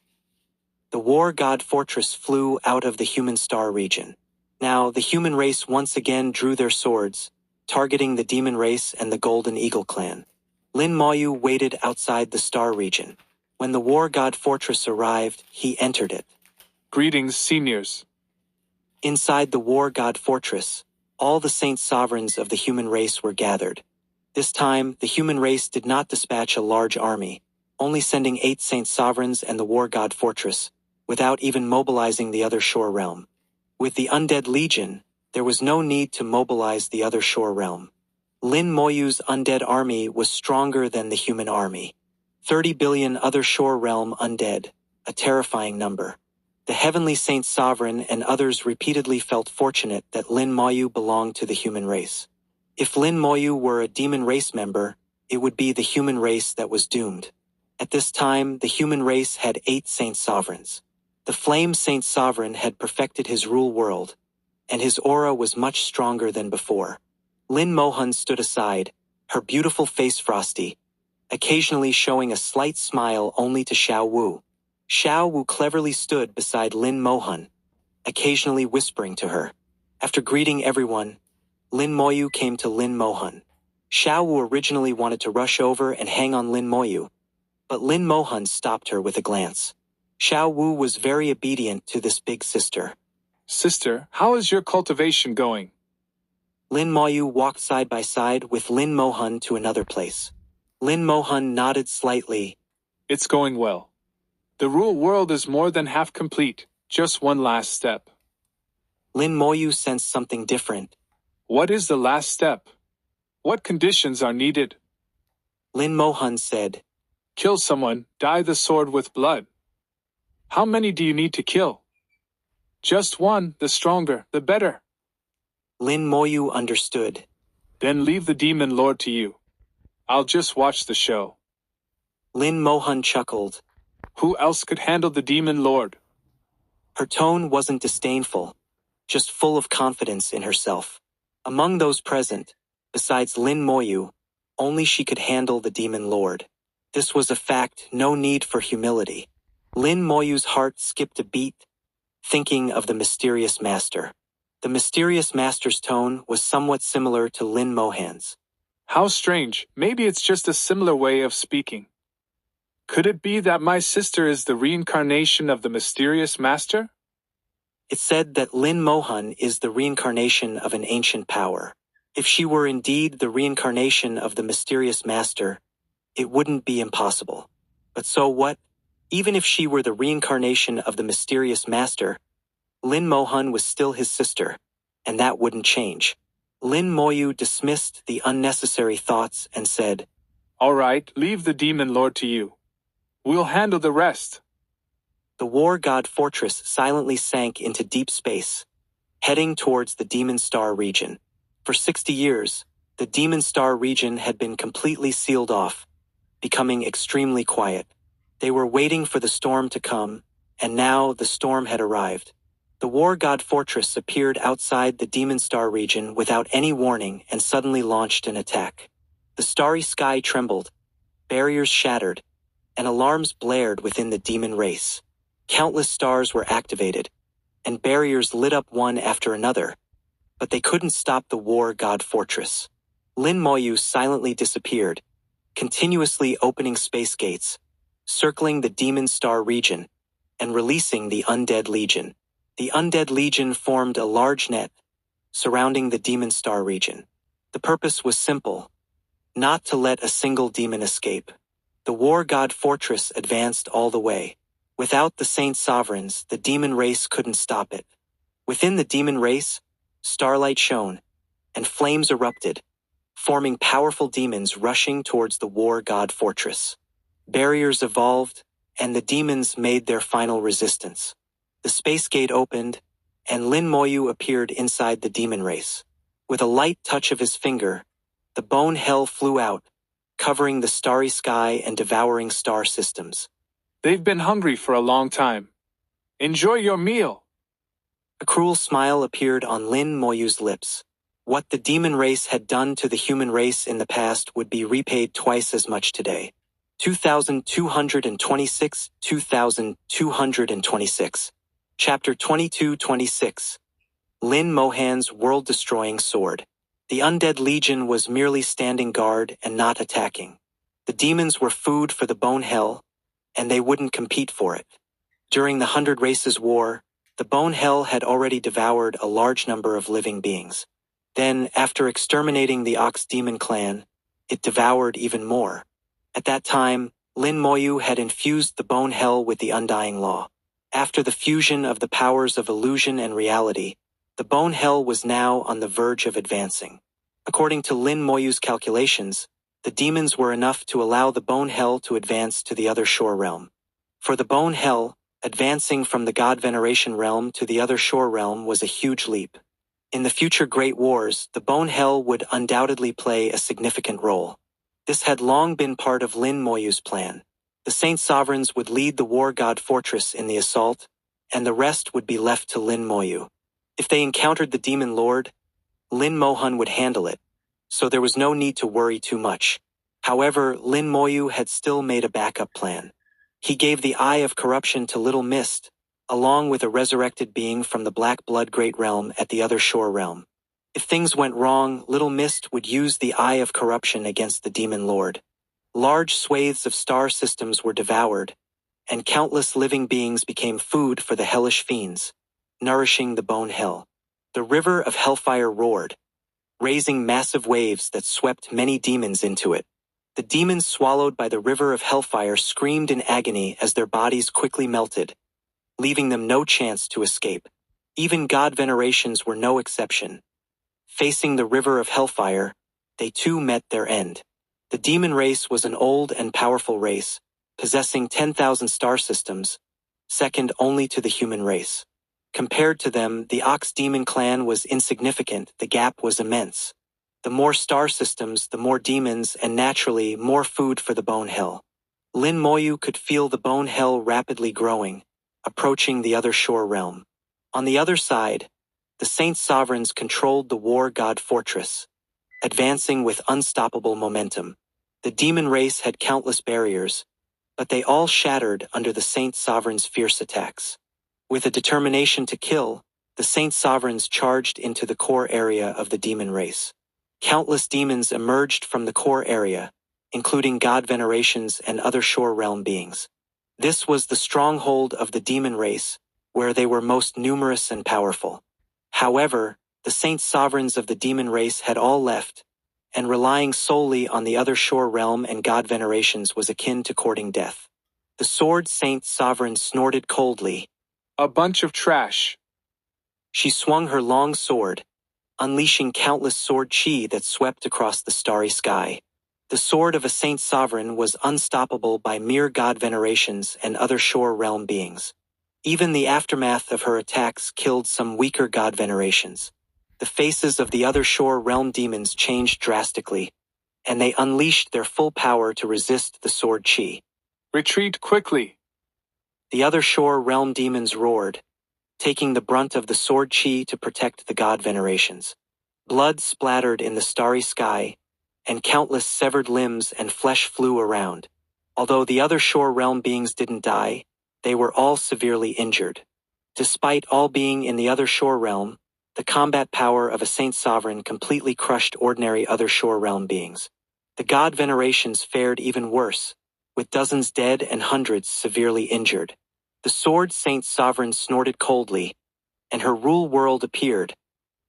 The War God Fortress flew out of the human star region. Now, the human race once again drew their swords, targeting the demon race and the Golden Eagle clan. Lin Moyu waited outside the star region. When the War God Fortress arrived, he entered it. Greetings, seniors. Inside the War God Fortress, all the Saint Sovereigns of the human race were gathered. This time, the human race did not dispatch a large army, only sending 8 Saint Sovereigns and the War God Fortress, without even mobilizing the other shore realm. With the Undead Legion, there was no need to mobilize the other shore realm. Lin Moyu's undead army was stronger than the human army. 30 billion other shore realm undead, a terrifying number. The Heavenly Saint Sovereign and others repeatedly felt fortunate that Lin Moyu belonged to the human race. If Lin Moyu were a demon race member, it would be the human race that was doomed. At this time, the human race had 8 Saint Sovereigns. The Flame Saint Sovereign had perfected his rule world, and his aura was much stronger than before. Lin Mohan stood aside, her beautiful face frosty, occasionally showing a slight smile only to Xiao Wu. Xiao Wu cleverly stood beside Lin Mohan, occasionally whispering to her. After greeting everyone, Lin Moyu came to Lin Mohan. Xiao Wu originally wanted to rush over and hang on Lin Moyu, but Lin Mohan stopped her with a glance. Xiao Wu was very obedient to this big sister. Sister, how is your cultivation going? Lin Moyu walked side by side with Lin Mohan to another place. Lin Mohan nodded slightly. It's going well. The rule world is more than half complete, just one last step. Lin Moyu sensed something different. What is the last step? What conditions are needed? Lin Mohan said, Kill someone, dye the sword with blood. How many do you need to kill? Just one, the stronger, the better. Lin Moyu understood. Then leave the demon lord to you. I'll just watch the show. Lin Mohan chuckled. Who else could handle the demon lord? Her tone wasn't disdainful, just full of confidence in herself. Among those present, besides Lin Moyu, only she could handle the demon lord. This was a fact, no need for humility. Lin Moyu's heart skipped a beat, thinking of the mysterious master. The mysterious master's tone was somewhat similar to Lin Mohan's. How strange, maybe it's just a similar way of speaking. Could it be that my sister is the reincarnation of the mysterious master? It said that Lin Mohan is the reincarnation of an ancient power. If she were indeed the reincarnation of the mysterious master, it wouldn't be impossible. But so what? Even if she were the reincarnation of the mysterious master, Lin Mohan was still his sister, and that wouldn't change. Lin Moyu dismissed the unnecessary thoughts and said, All right, leave the demon lord to you. We'll handle the rest. The war god fortress silently sank into deep space, heading towards the Demon Star region. For 60 years, the Demon Star region had been completely sealed off, becoming extremely quiet. They were waiting for the storm to come, and now the storm had arrived. The war god fortress appeared outside the Demon Star region without any warning and suddenly launched an attack. The starry sky trembled, barriers shattered, and alarms blared within the demon race. Countless stars were activated, and barriers lit up one after another, but they couldn't stop the war god fortress. Lin Moyu silently disappeared, continuously opening space gates, circling the Demon Star region, and releasing the Undead Legion. The Undead Legion formed a large net, surrounding the Demon Star region. The purpose was simple, not to let a single demon escape. The war god fortress advanced all the way. Without the Saint Sovereigns, the demon race couldn't stop it. Within the demon race, starlight shone, and flames erupted, forming powerful demons rushing towards the war god fortress. Barriers evolved, and the demons made their final resistance. The space gate opened, and Lin Moyu appeared inside the demon race. With a light touch of his finger, the bone hell flew out, covering the starry sky and devouring star systems. They've been hungry for a long time. Enjoy your meal. A cruel smile appeared on Lin Moyu's lips. What the demon race had done to the human race in the past would be repaid twice as much today. 2226, 2226. Chapter 2226. Lin Mohan's world-destroying sword. The Undead Legion was merely standing guard and not attacking. The demons were food for the Bone Hell, and they wouldn't compete for it. During the 100 Races War, the Bone Hell had already devoured a large number of living beings. Then, after exterminating the Ox Demon clan, it devoured even more. At that time, Lin Moyu had infused the Bone Hell with the Undying Law. After the fusion of the powers of illusion and reality, the Bone Hell was now on the verge of advancing. According to Lin Moyu's calculations, the demons were enough to allow the Bone Hell to advance to the other shore realm. For the Bone Hell, advancing from the God Veneration realm to the other shore realm was a huge leap. In the future Great Wars, the Bone Hell would undoubtedly play a significant role. This had long been part of Lin Moyu's plan. The Saint Sovereigns would lead the War God Fortress in the assault, and the rest would be left to Lin Moyu. If they encountered the Demon Lord, Lin Mohan would handle it, so there was no need to worry too much. However, Lin Moyu had still made a backup plan. He gave the Eye of Corruption to Little Mist, along with a resurrected being from the Black Blood Great Realm at the other shore realm. If things went wrong, Little Mist would use the Eye of Corruption against the Demon Lord. Large swathes of star systems were devoured, and countless living beings became food for the hellish fiends, nourishing the Bone Hell. The river of hellfire roared, raising massive waves that swept many demons into it. The demons swallowed by the river of hellfire screamed in agony as their bodies quickly melted, leaving them no chance to escape. Even God Venerations were no exception. Facing the river of hellfire, they too met their end. The demon race was an old and powerful race, possessing 10,000 star systems, second only to the human race. Compared to them, the Ox Demon clan was insignificant, the gap was immense. The more star systems, the more demons, and naturally, more food for the Bone Hell. Lin Moyu could feel the Bone Hell rapidly growing, approaching the other shore realm. On the other side, the Saint Sovereigns controlled the War God Fortress, advancing with unstoppable momentum. The demon race had countless barriers, but they all shattered under the Saint Sovereigns' fierce attacks. With a determination to kill, the Saint Sovereigns charged into the core area of the demon race. Countless demons emerged from the core area, including god venerations and other shore realm beings. This was the stronghold of the demon race, where they were most numerous and powerful. However, the Saint Sovereigns of the demon race had all left, and relying solely on the other shore realm and god venerations was akin to courting death. The Sword Saint Sovereign snorted coldly. A bunch of trash. She swung her long sword, unleashing countless sword chi that swept across the starry sky. The sword of a Saint Sovereign was unstoppable by mere god venerations and other shore realm beings. Even the aftermath of her attacks killed some weaker god venerations. The faces of the other shore realm demons changed drastically, and they unleashed their full power to resist the sword chi. Retreat quickly. The other shore realm demons roared, taking the brunt of the sword chi to protect the god venerations. Blood splattered in the starry sky, and countless severed limbs and flesh flew around. Although the other shore realm beings didn't die, they were all severely injured. Despite all being in the other shore realm, the combat power of a Saint Sovereign completely crushed ordinary other shore realm beings. The god venerations fared even worse, with dozens dead and hundreds severely injured. The Sword Saint Sovereign snorted coldly, and her rule world appeared,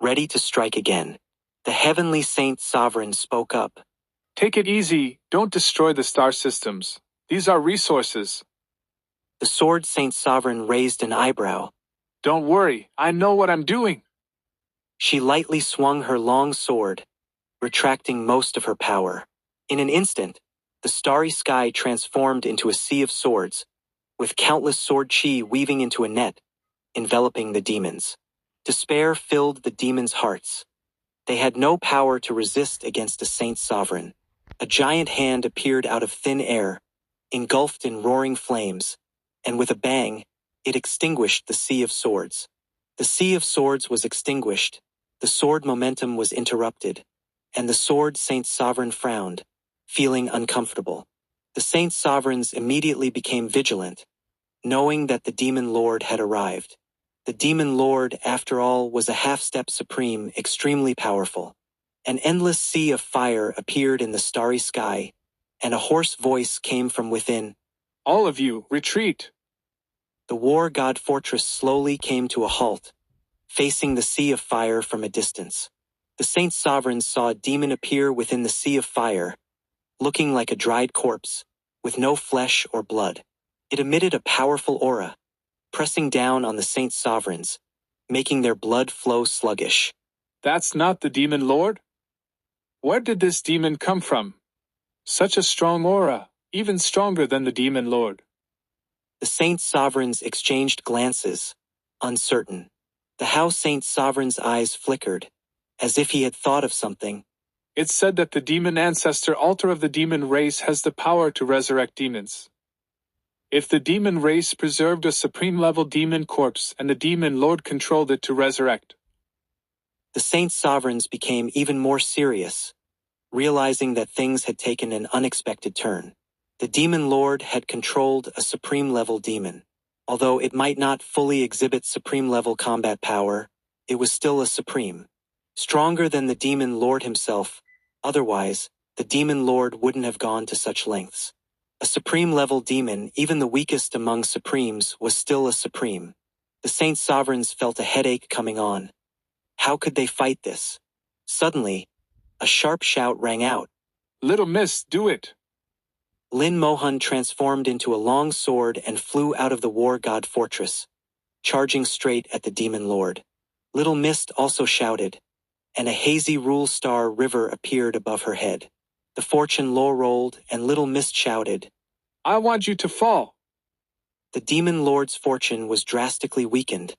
ready to strike again. The Heavenly Saint Sovereign spoke up. Take it easy, don't destroy the star systems. These are resources. The Sword Saint Sovereign raised an eyebrow. Don't worry, I know what I'm doing. She lightly swung her long sword, retracting most of her power. In an instant, the starry sky transformed into a sea of swords, with countless sword chi weaving into a net, enveloping the demons. Despair filled the demons' hearts. They had no power to resist against a Saint Sovereign. A giant hand appeared out of thin air, engulfed in roaring flames, and with a bang, it extinguished the Sea of Swords. The Sea of Swords was extinguished, the sword momentum was interrupted, and the Sword Saint Sovereign frowned, feeling uncomfortable. The Saint Sovereigns immediately became vigilant, knowing that the Demon Lord had arrived. The Demon Lord, after all, was a half-step supreme, extremely powerful. An endless sea of fire appeared in the starry sky, and a hoarse voice came from within. All of you, retreat. The War God Fortress slowly came to a halt, facing the sea of fire from a distance. The Saint Sovereigns saw a demon appear within the sea of fire, looking like a dried corpse, with no flesh or blood. It emitted a powerful aura, pressing down on the Saint Sovereigns, making their blood flow sluggish. That's not the Demon Lord? Where did this demon come from? Such a strong aura, even stronger than the Demon Lord. The Saint Sovereigns exchanged glances, uncertain. The House Saint Sovereign's eyes flickered, as if he had thought of something. It's said that the demon ancestor altar of the demon race has the power to resurrect demons. If the demon race preserved a supreme-level demon corpse and the demon lord controlled it to resurrect. The Saint Sovereigns became even more serious, realizing that things had taken an unexpected turn. The Demon Lord had controlled a supreme-level demon. Although it might not fully exhibit supreme-level combat power, it was still a supreme. Stronger than the Demon Lord himself, otherwise, the Demon Lord wouldn't have gone to such lengths. A supreme-level demon, even the weakest among supremes, was still a supreme. The Saint Sovereigns felt a headache coming on. How could they fight this? Suddenly, a sharp shout rang out. Little miss, do it! Lin Moyu transformed into a long sword and flew out of the War God Fortress, charging straight at the Demon Lord. Little Mist also shouted, and a hazy rule star river appeared above her head. The fortune low rolled, and Little Mist shouted, I want you to fall! The Demon Lord's fortune was drastically weakened,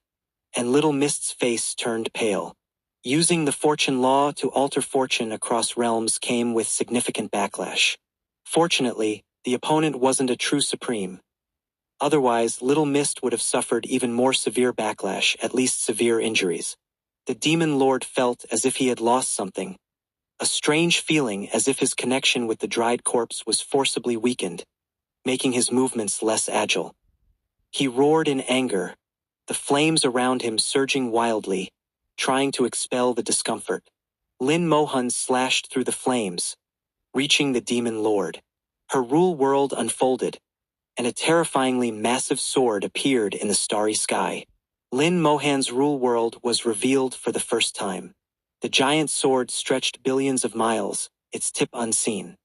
and Little Mist's face turned pale. Using the fortune law to alter fortune across realms came with significant backlash. Fortunately, the opponent wasn't a true supreme. Otherwise, Little Mist would have suffered even more severe backlash, at least severe injuries. The Demon Lord felt as if he had lost something, a strange feeling as if his connection with the dried corpse was forcibly weakened, making his movements less agile. He roared in anger, the flames around him surging wildly, trying to expel the discomfort. Lin Moyu slashed through the flames, reaching the Demon Lord. Her rule world unfolded, and a terrifyingly massive sword appeared in the starry sky. Lin Mohan's rule world was revealed for the first time. The giant sword stretched billions of miles, its tip unseen.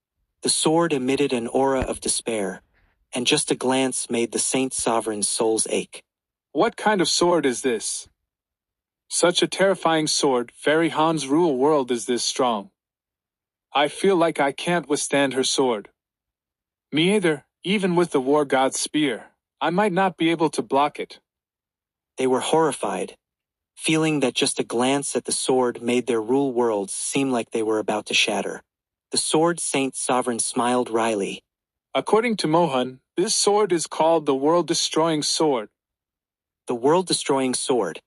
The sword emitted an aura of despair, and just a glance made the Saint Sovereign's souls ache. What kind of sword is this? Such a terrifying sword, Fairy Han's rule world is this strong. I feel like I can't withstand her sword. Me either, even with the war god's spear, I might not be able to block it. They were horrified, feeling that just a glance at the sword made their rule worlds seem like they were about to shatter. The sword Saint Sovereign smiled wryly. According to Mohan, this sword is called the world-destroying sword. The world-destroying sword.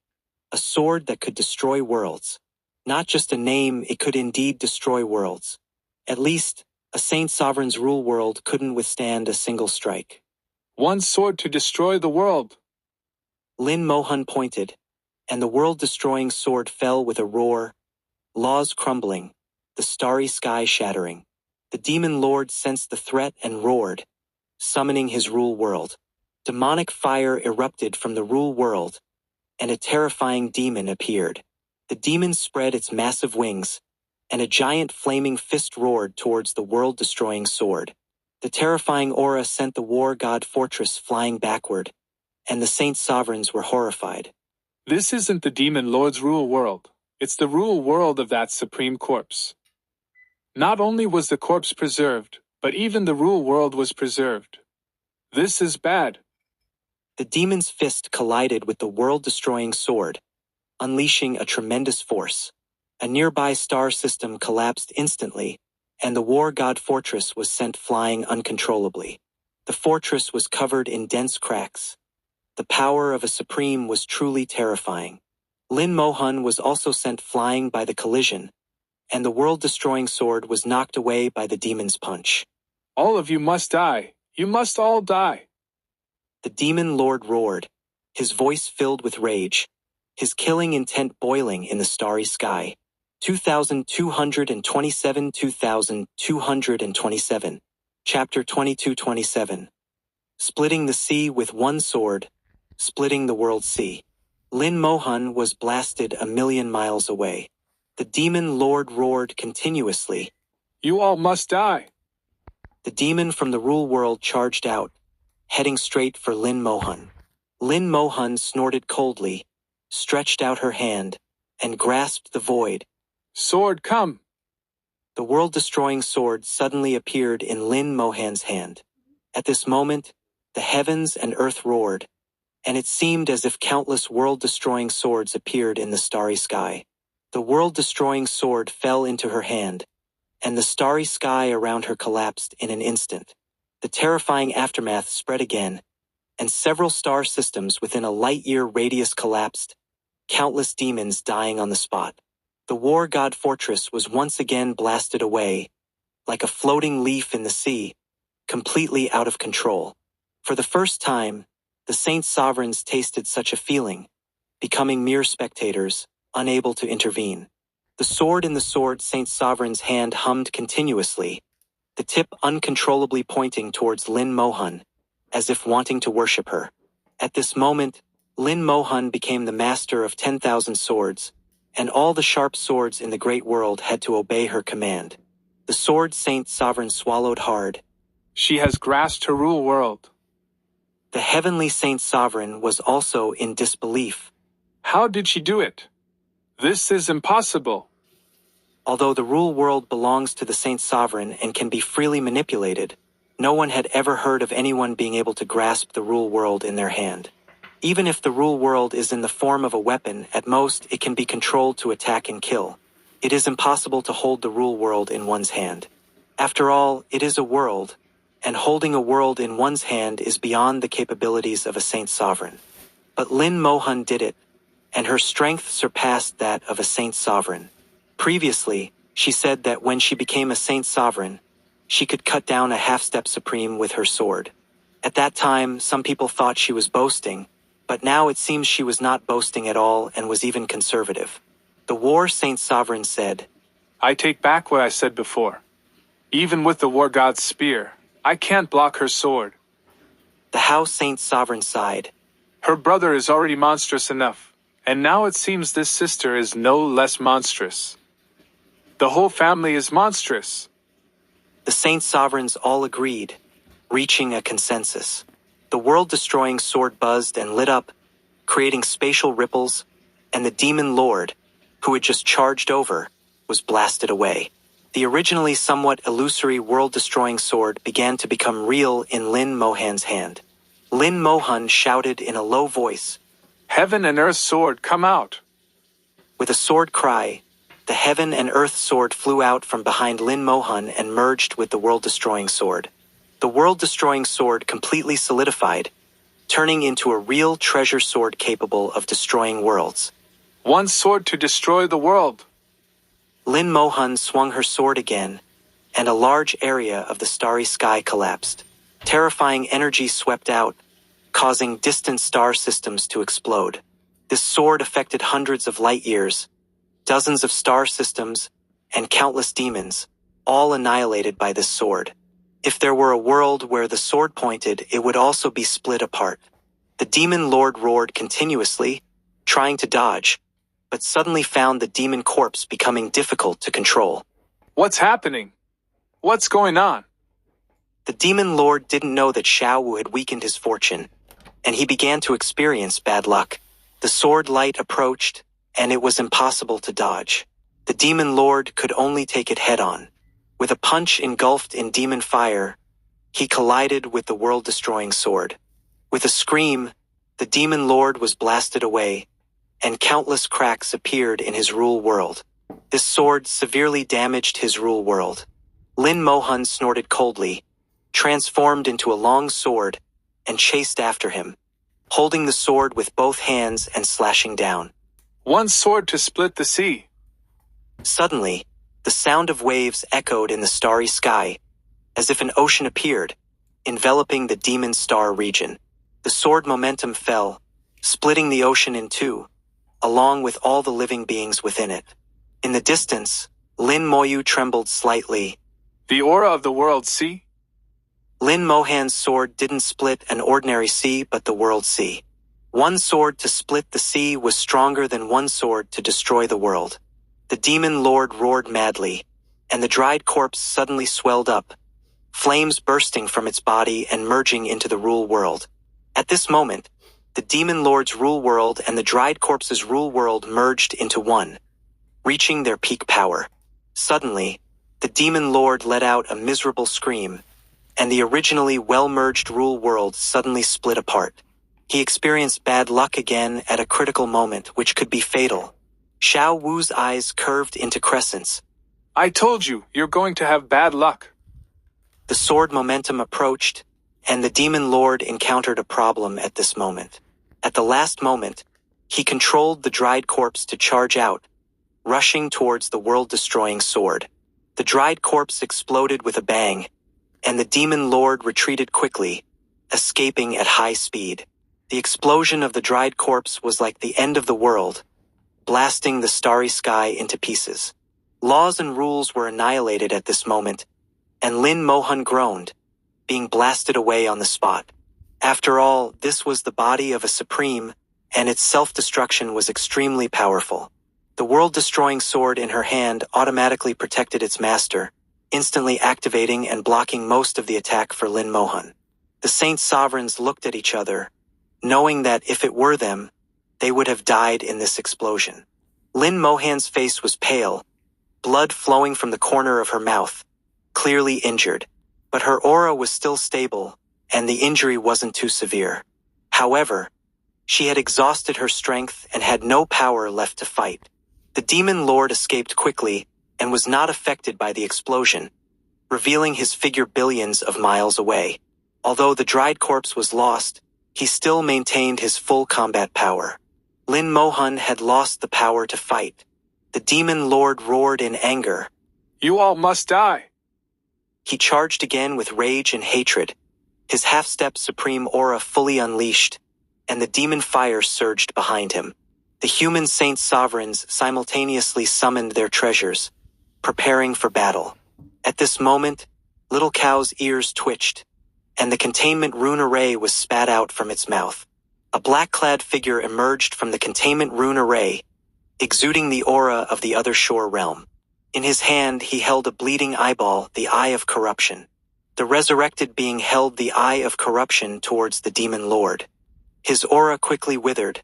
A sword that could destroy worlds. Not just a name, it could indeed destroy worlds. At least, a Saint Sovereign's rule world couldn't withstand a single strike. One sword to destroy the world. Lin Moyu pointed, and the world-destroying sword fell with a roar, laws crumbling, the starry sky shattering. The Demon Lord sensed the threat and roared, summoning his rule world. Demonic fire erupted from the rule world, and a terrifying demon appeared. The demon spread its massive wings, and a giant flaming fist roared towards the world-destroying sword. The terrifying aura sent the war god fortress flying backward, and the Saint Sovereigns were horrified. This isn't the Demon Lord's rule world. It's the rule world of that supreme corpse. Not only was the corpse preserved, but even the rule world was preserved. This is bad. The demon's fist collided with the world-destroying sword, unleashing a tremendous force. A nearby star system collapsed instantly, and the war god fortress was sent flying uncontrollably. The fortress was covered in dense cracks. The power of a supreme was truly terrifying. Lin Moyu was also sent flying by the collision, and the world-destroying sword was knocked away by the demon's punch. All of you must die. You must all die. The Demon Lord roared, his voice filled with rage, his killing intent boiling in the starry sky. 2227 2227. Chapter 2227. Splitting the sea with one sword, splitting the world sea. Lin Moyu was blasted a million miles away. The Demon Lord roared continuously. You all must die. The demon from the rule world charged out, heading straight for Lin Moyu. Lin Moyu snorted coldly, stretched out her hand, and grasped the void. Sword, come! The world-destroying sword suddenly appeared in Lin Mohan's hand. At this moment, the heavens and earth roared, and it seemed as if countless world-destroying swords appeared in the starry sky. The world-destroying sword fell into her hand, and the starry sky around her collapsed in an instant. The terrifying aftermath spread again, and several star systems within a light-year radius collapsed, countless demons dying on the spot. The war god fortress was once again blasted away, like a floating leaf in the sea, completely out of control. For the first time, the Saint Sovereigns tasted such a feeling, becoming mere spectators, unable to intervene. The sword in the sword Saint Sovereign's hand hummed continuously, the tip uncontrollably pointing towards Lin Moyu, as if wanting to worship her. At this moment, Lin Moyu became the master of 10,000 swords, and all the sharp swords in the great world had to obey her command. The sword Saint Sovereign swallowed hard. She has grasped her rule world. The heavenly Saint Sovereign was also in disbelief. How did she do it? This is impossible. Although the rule world belongs to the Saint Sovereign and can be freely manipulated, no one had ever heard of anyone being able to grasp the rule world in their hand. Even if the rule world is in the form of a weapon, at most it can be controlled to attack and kill. It is impossible to hold the rule world in one's hand. After all, it is a world, and holding a world in one's hand is beyond the capabilities of a saint sovereign. But Lin Moyu did it, and her strength surpassed that of a saint sovereign. Previously, she said that when she became a saint sovereign, she could cut down a half-step supreme with her sword. At that time, some people thought she was boasting, but now it seems she was not boasting at all and was even conservative. The war saint sovereign said, I take back what I said before. Even with the war god's spear, I can't block her sword. The Hao saint sovereign sighed. Her brother is already monstrous enough, and now it seems this sister is no less monstrous. The whole family is monstrous. The saint sovereigns all agreed, reaching a consensus. The world-destroying sword buzzed and lit up, creating spatial ripples, and the demon lord, who had just charged over, was blasted away. The originally somewhat illusory world-destroying sword began to become real in Lin Moyu's hand. Lin Moyu shouted in a low voice, Heaven and earth sword, come out! With a sword cry, the heaven and earth sword flew out from behind Lin Moyu and merged with the world-destroying sword. The world-destroying sword completely solidified, turning into a real treasure sword capable of destroying worlds. One sword to destroy the world! Lin Moyu swung her sword again, and a large area of the starry sky collapsed. Terrifying energy swept out, causing distant star systems to explode. This sword affected hundreds of light years, dozens of star systems, and countless demons, all annihilated by this sword. If there were a world where the sword pointed, it would also be split apart. The demon lord roared continuously, trying to dodge, but suddenly found the demon corpse becoming difficult to control. What's happening? What's going on? The demon lord didn't know that Xiao Wu had weakened his fortune, and he began to experience bad luck. The sword light approached, and it was impossible to dodge. The demon lord could only take it head-on. With a punch engulfed in demon fire, he collided with the world-destroying sword. With a scream, the demon lord was blasted away, and countless cracks appeared in his rule world. This sword severely damaged his rule world. Lin Moyu snorted coldly, transformed into a long sword, and chased after him, holding the sword with both hands and slashing down. One sword to split the sea! Suddenly, the sound of waves echoed in the starry sky, as if an ocean appeared, enveloping the demon star region. The sword momentum fell, splitting the ocean in two, along with all the living beings within it. In the distance, Lin Moyu trembled slightly. The aura of the world sea? Lin Moyu's sword didn't split an ordinary sea but the world sea. One sword to split the sea was stronger than one sword to destroy the world. The demon lord roared madly, and the dried corpse suddenly swelled up, flames bursting from its body and merging into the rule world. At this moment, the demon lord's rule world and the dried corpse's rule world merged into one, reaching their peak power. Suddenly, the demon lord let out a miserable scream, and the originally well-merged rule world suddenly split apart. He experienced bad luck again at a critical moment which could be fatal. Xiao Wu's eyes curved into crescents. I told you, you're going to have bad luck. The sword momentum approached, and the demon lord encountered a problem at this moment. At the last moment, he controlled the dried corpse to charge out, rushing towards the world-destroying sword. The dried corpse exploded with a bang, and the demon lord retreated quickly, escaping at high speed. The explosion of the dried corpse was like the end of the world, blasting the starry sky into pieces. Laws and rules were annihilated at this moment, and Lin Moyu groaned, being blasted away on the spot. After all, this was the body of a supreme, and its self-destruction was extremely powerful. The world-destroying sword in her hand automatically protected its master, instantly activating and blocking most of the attack for Lin Moyu. The Saint Sovereigns looked at each other, knowing that if it were them, they would have died in this explosion. Lin Moyu's face was pale, blood flowing from the corner of her mouth, clearly injured, but her aura was still stable, and the injury wasn't too severe. However, She had exhausted her strength and had no power left to fight. The demon lord escaped quickly and was not affected by the explosion, revealing his figure billions of miles away. Although the dried corpse was lost, he still maintained his full combat power. Lin Moyu had lost the power to fight. The demon lord roared in anger. You all must die. He charged again with rage and hatred, his half-step supreme aura fully unleashed, and the demon fire surged behind him. The human saint sovereigns simultaneously summoned their treasures, preparing for battle. At this moment, Little Cow's ears twitched, and the containment rune array was spat out from its mouth. A black-clad figure emerged from the containment rune array, exuding the aura of the other shore realm. In his hand he held a bleeding eyeball, the Eye of Corruption. The resurrected being held the Eye of Corruption towards the demon lord. His aura quickly withered,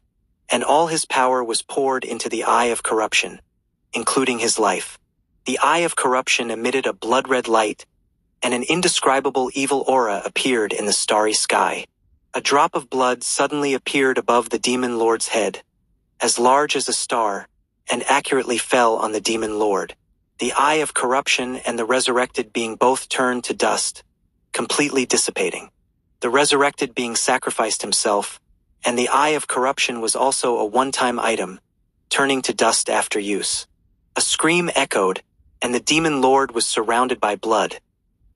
and all his power was poured into the Eye of Corruption, including his life. The Eye of Corruption emitted a blood-red light, and an indescribable evil aura appeared in the starry sky. A drop of blood suddenly appeared above the demon lord's head, as large as a star, and accurately fell on the demon lord. The Eye of Corruption and the resurrected being both turned to dust, completely dissipating. The resurrected being sacrificed himself, and the Eye of Corruption was also a one-time item, turning to dust after use. A scream echoed, and the demon lord was surrounded by blood,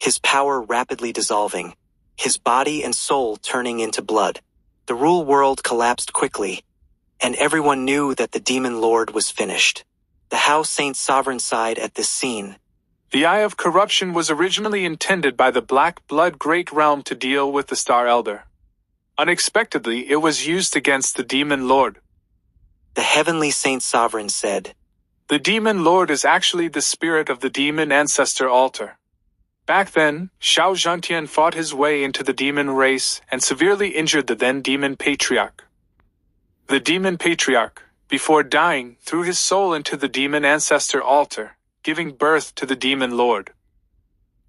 his power rapidly dissolving, his body and soul turning into blood. The rule world collapsed quickly, and everyone knew that the demon lord was finished. The Hao Saint Sovereign sighed at this scene. The Eye of Corruption was originally intended by the Black Blood Great Realm to deal with the Star Elder. Unexpectedly, it was used against the Demon Lord. The Heavenly Saint Sovereign said, The Demon Lord is actually the spirit of the Demon Ancestor Altar. Back then, Xiao Zhantian fought his way into the demon race and severely injured the then Demon Patriarch. The Demon Patriarch, before dying, threw his soul into the Demon Ancestor Altar, giving birth to the Demon Lord.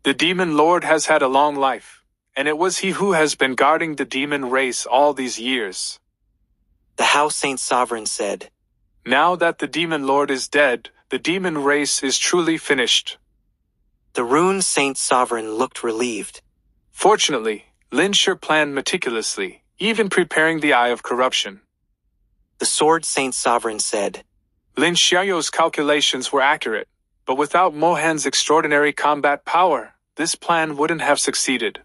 The Demon Lord has had a long life, and it was he who has been guarding the demon race all these years. The Hao Saint Sovereign said, Now that the Demon Lord is dead, the demon race is truly finished. The Rune Saint Sovereign looked relieved. Fortunately, Lin Shi planned meticulously, even preparing the Eye of Corruption. The Sword Saint Sovereign said, Lin Xiao's calculations were accurate, but without Mohan's extraordinary combat power, this plan wouldn't have succeeded.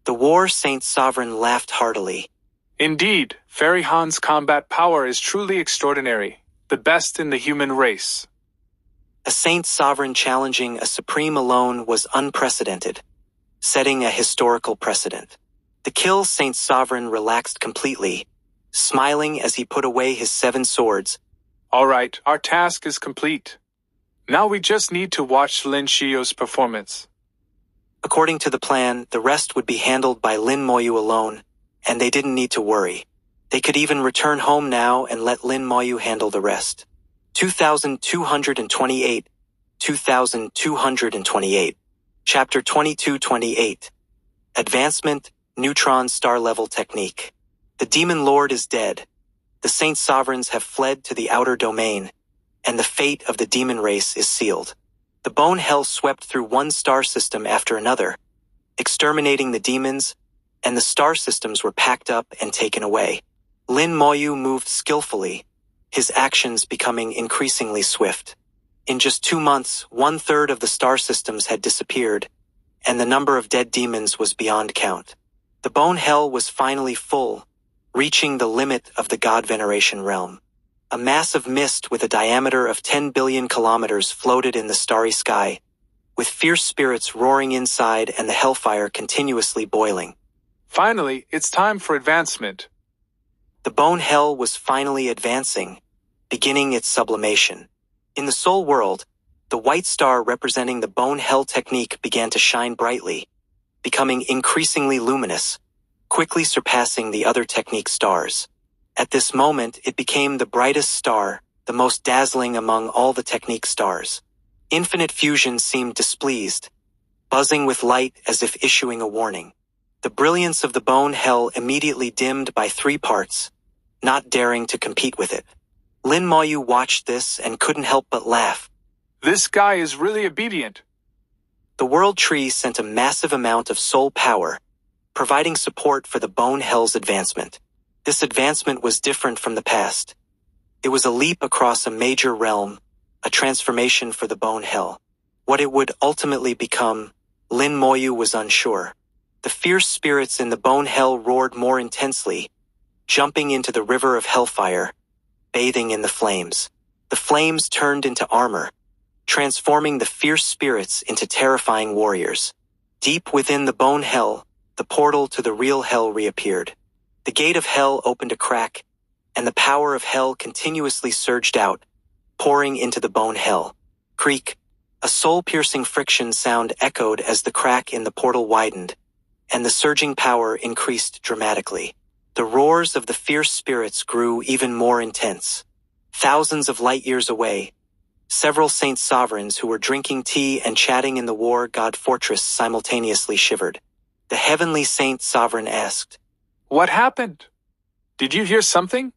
The War Saint Sovereign laughed heartily. Indeed, Fairy Han's combat power is truly extraordinary, the best in the human race. A Saint Sovereign challenging a Supreme alone was unprecedented, setting a historical precedent. The Kill Saint Sovereign relaxed completely, smiling as he put away his 7 swords. All right, our task is complete. Now we just need to watch Lin Xiao's performance. According to the plan, the rest would be handled by Lin Moyu alone, and they didn't need to worry. They could even return home now and let Lin Moyu handle the rest. 2228, 2228. Chapter 2228. Advancement, Neutron Star Level Technique. The Demon Lord is dead. The Saint Sovereigns have fled to the outer domain, and the fate of the demon race is sealed. The Bone Hell swept through one star system after another, exterminating the demons, and the star systems were packed up and taken away. Lin Moyu moved skillfully, his actions becoming increasingly swift. In just 2 months, 1/3 of the star systems had disappeared, and the number of dead demons was beyond count. The Bone Hell was finally full, reaching the limit of the God Veneration realm. A mass of mist with a diameter of 10 billion kilometers floated in the starry sky, with fierce spirits roaring inside and the hellfire continuously boiling. Finally, it's time for advancement. The Bone Hell was finally advancing, beginning its sublimation. In the Soul World, the white star representing the Bone Hell technique began to shine brightly, becoming increasingly luminous, quickly surpassing the other technique stars. At this moment, it became the brightest star, the most dazzling among all the technique stars. Infinite Fusion seemed displeased, buzzing with light as if issuing a warning. The brilliance of the Bone Hell immediately dimmed by 3 parts, not daring to compete with it. Lin Moyu watched this and couldn't help but laugh. This guy is really obedient. The World Tree sent a massive amount of soul power, providing support for the Bone Hell's advancement. This advancement was different from the past. It was a leap across a major realm, a transformation for the Bone Hell. What it would ultimately become, Lin Moyu was unsure. The fierce spirits in the Bone Hell roared more intensely, jumping into the river of hellfire, bathing in the flames. The flames turned into armor, transforming the fierce spirits into terrifying warriors. Deep within the Bone Hell, the portal to the real hell reappeared. The gate of hell opened a crack, and the power of hell continuously surged out, pouring into the Bone Hell. Creak. A soul-piercing friction sound echoed as the crack in the portal widened, and the surging power increased dramatically. The roars of the fierce spirits grew even more intense. Thousands of light years away, several Saint Sovereigns who were drinking tea and chatting in the War God Fortress simultaneously shivered. The Heavenly Saint Sovereign asked, What happened? Did you hear something?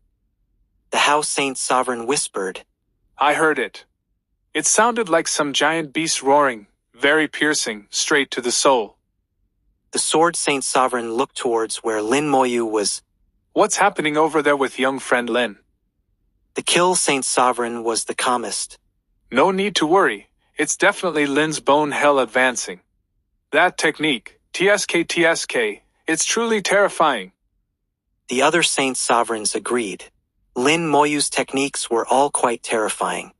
The House Saint Sovereign whispered, I heard it. It sounded like some giant beast roaring, very piercing, straight to the soul. The Sword Saint Sovereign looked towards where Lin Moyu was. What's happening over there with young friend Lin? The Kill Saint Sovereign was the calmest. No need to worry. It's definitely Lin's Bone Hell advancing. That technique, TSK, it's truly terrifying. The other Saint Sovereigns agreed. Lin Moyu's techniques were all quite terrifying.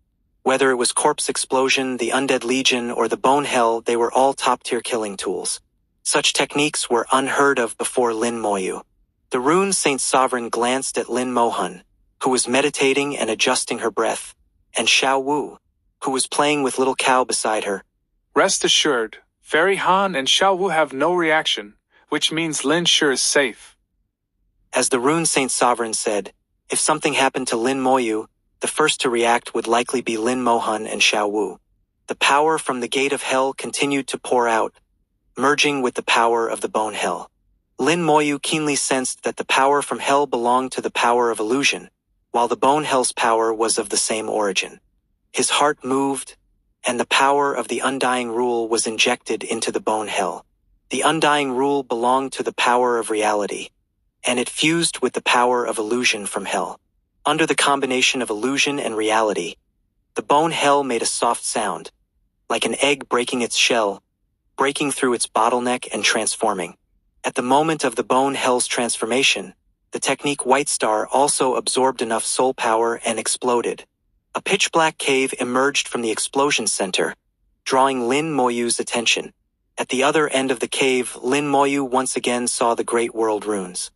Whether it was Corpse Explosion, the Undead Legion, or the Bone Hell, they were all top-tier killing tools. Such techniques were unheard of before Lin Moyu. The Rune Saint Sovereign glanced at Lin Mohun, who was meditating and adjusting her breath, and Xiao Wu, who was playing with little cow beside her. Rest assured, Fairy Han and Xiao Wu have no reaction, which means Lin sure is safe. As the Rune Saint Sovereign said, if something happened to Lin Moyu, the first to react would likely be Lin Mohun and Xiao Wu. The power from the Gate of Hell continued to pour out, merging with the power of the Bone Hell. Lin Moyu keenly sensed that the power from Hell belonged to the power of illusion, while the Bone Hell's power was of the same origin. His heart moved, and the power of the Undying Rule was injected into the Bone Hell. The Undying Rule belonged to the power of reality, and it fused with the power of illusion from Hell. Under the combination of illusion and reality, the Bone Hell made a soft sound, like an egg breaking its shell, breaking through its bottleneck and transforming. At the moment of the Bone Hell's transformation, the technique White Star also absorbed enough soul power and exploded. A pitch-black cave emerged from the explosion center, drawing Lin Moyu's attention. At the other end of the cave, Lin Moyu once again saw the Great World Runes.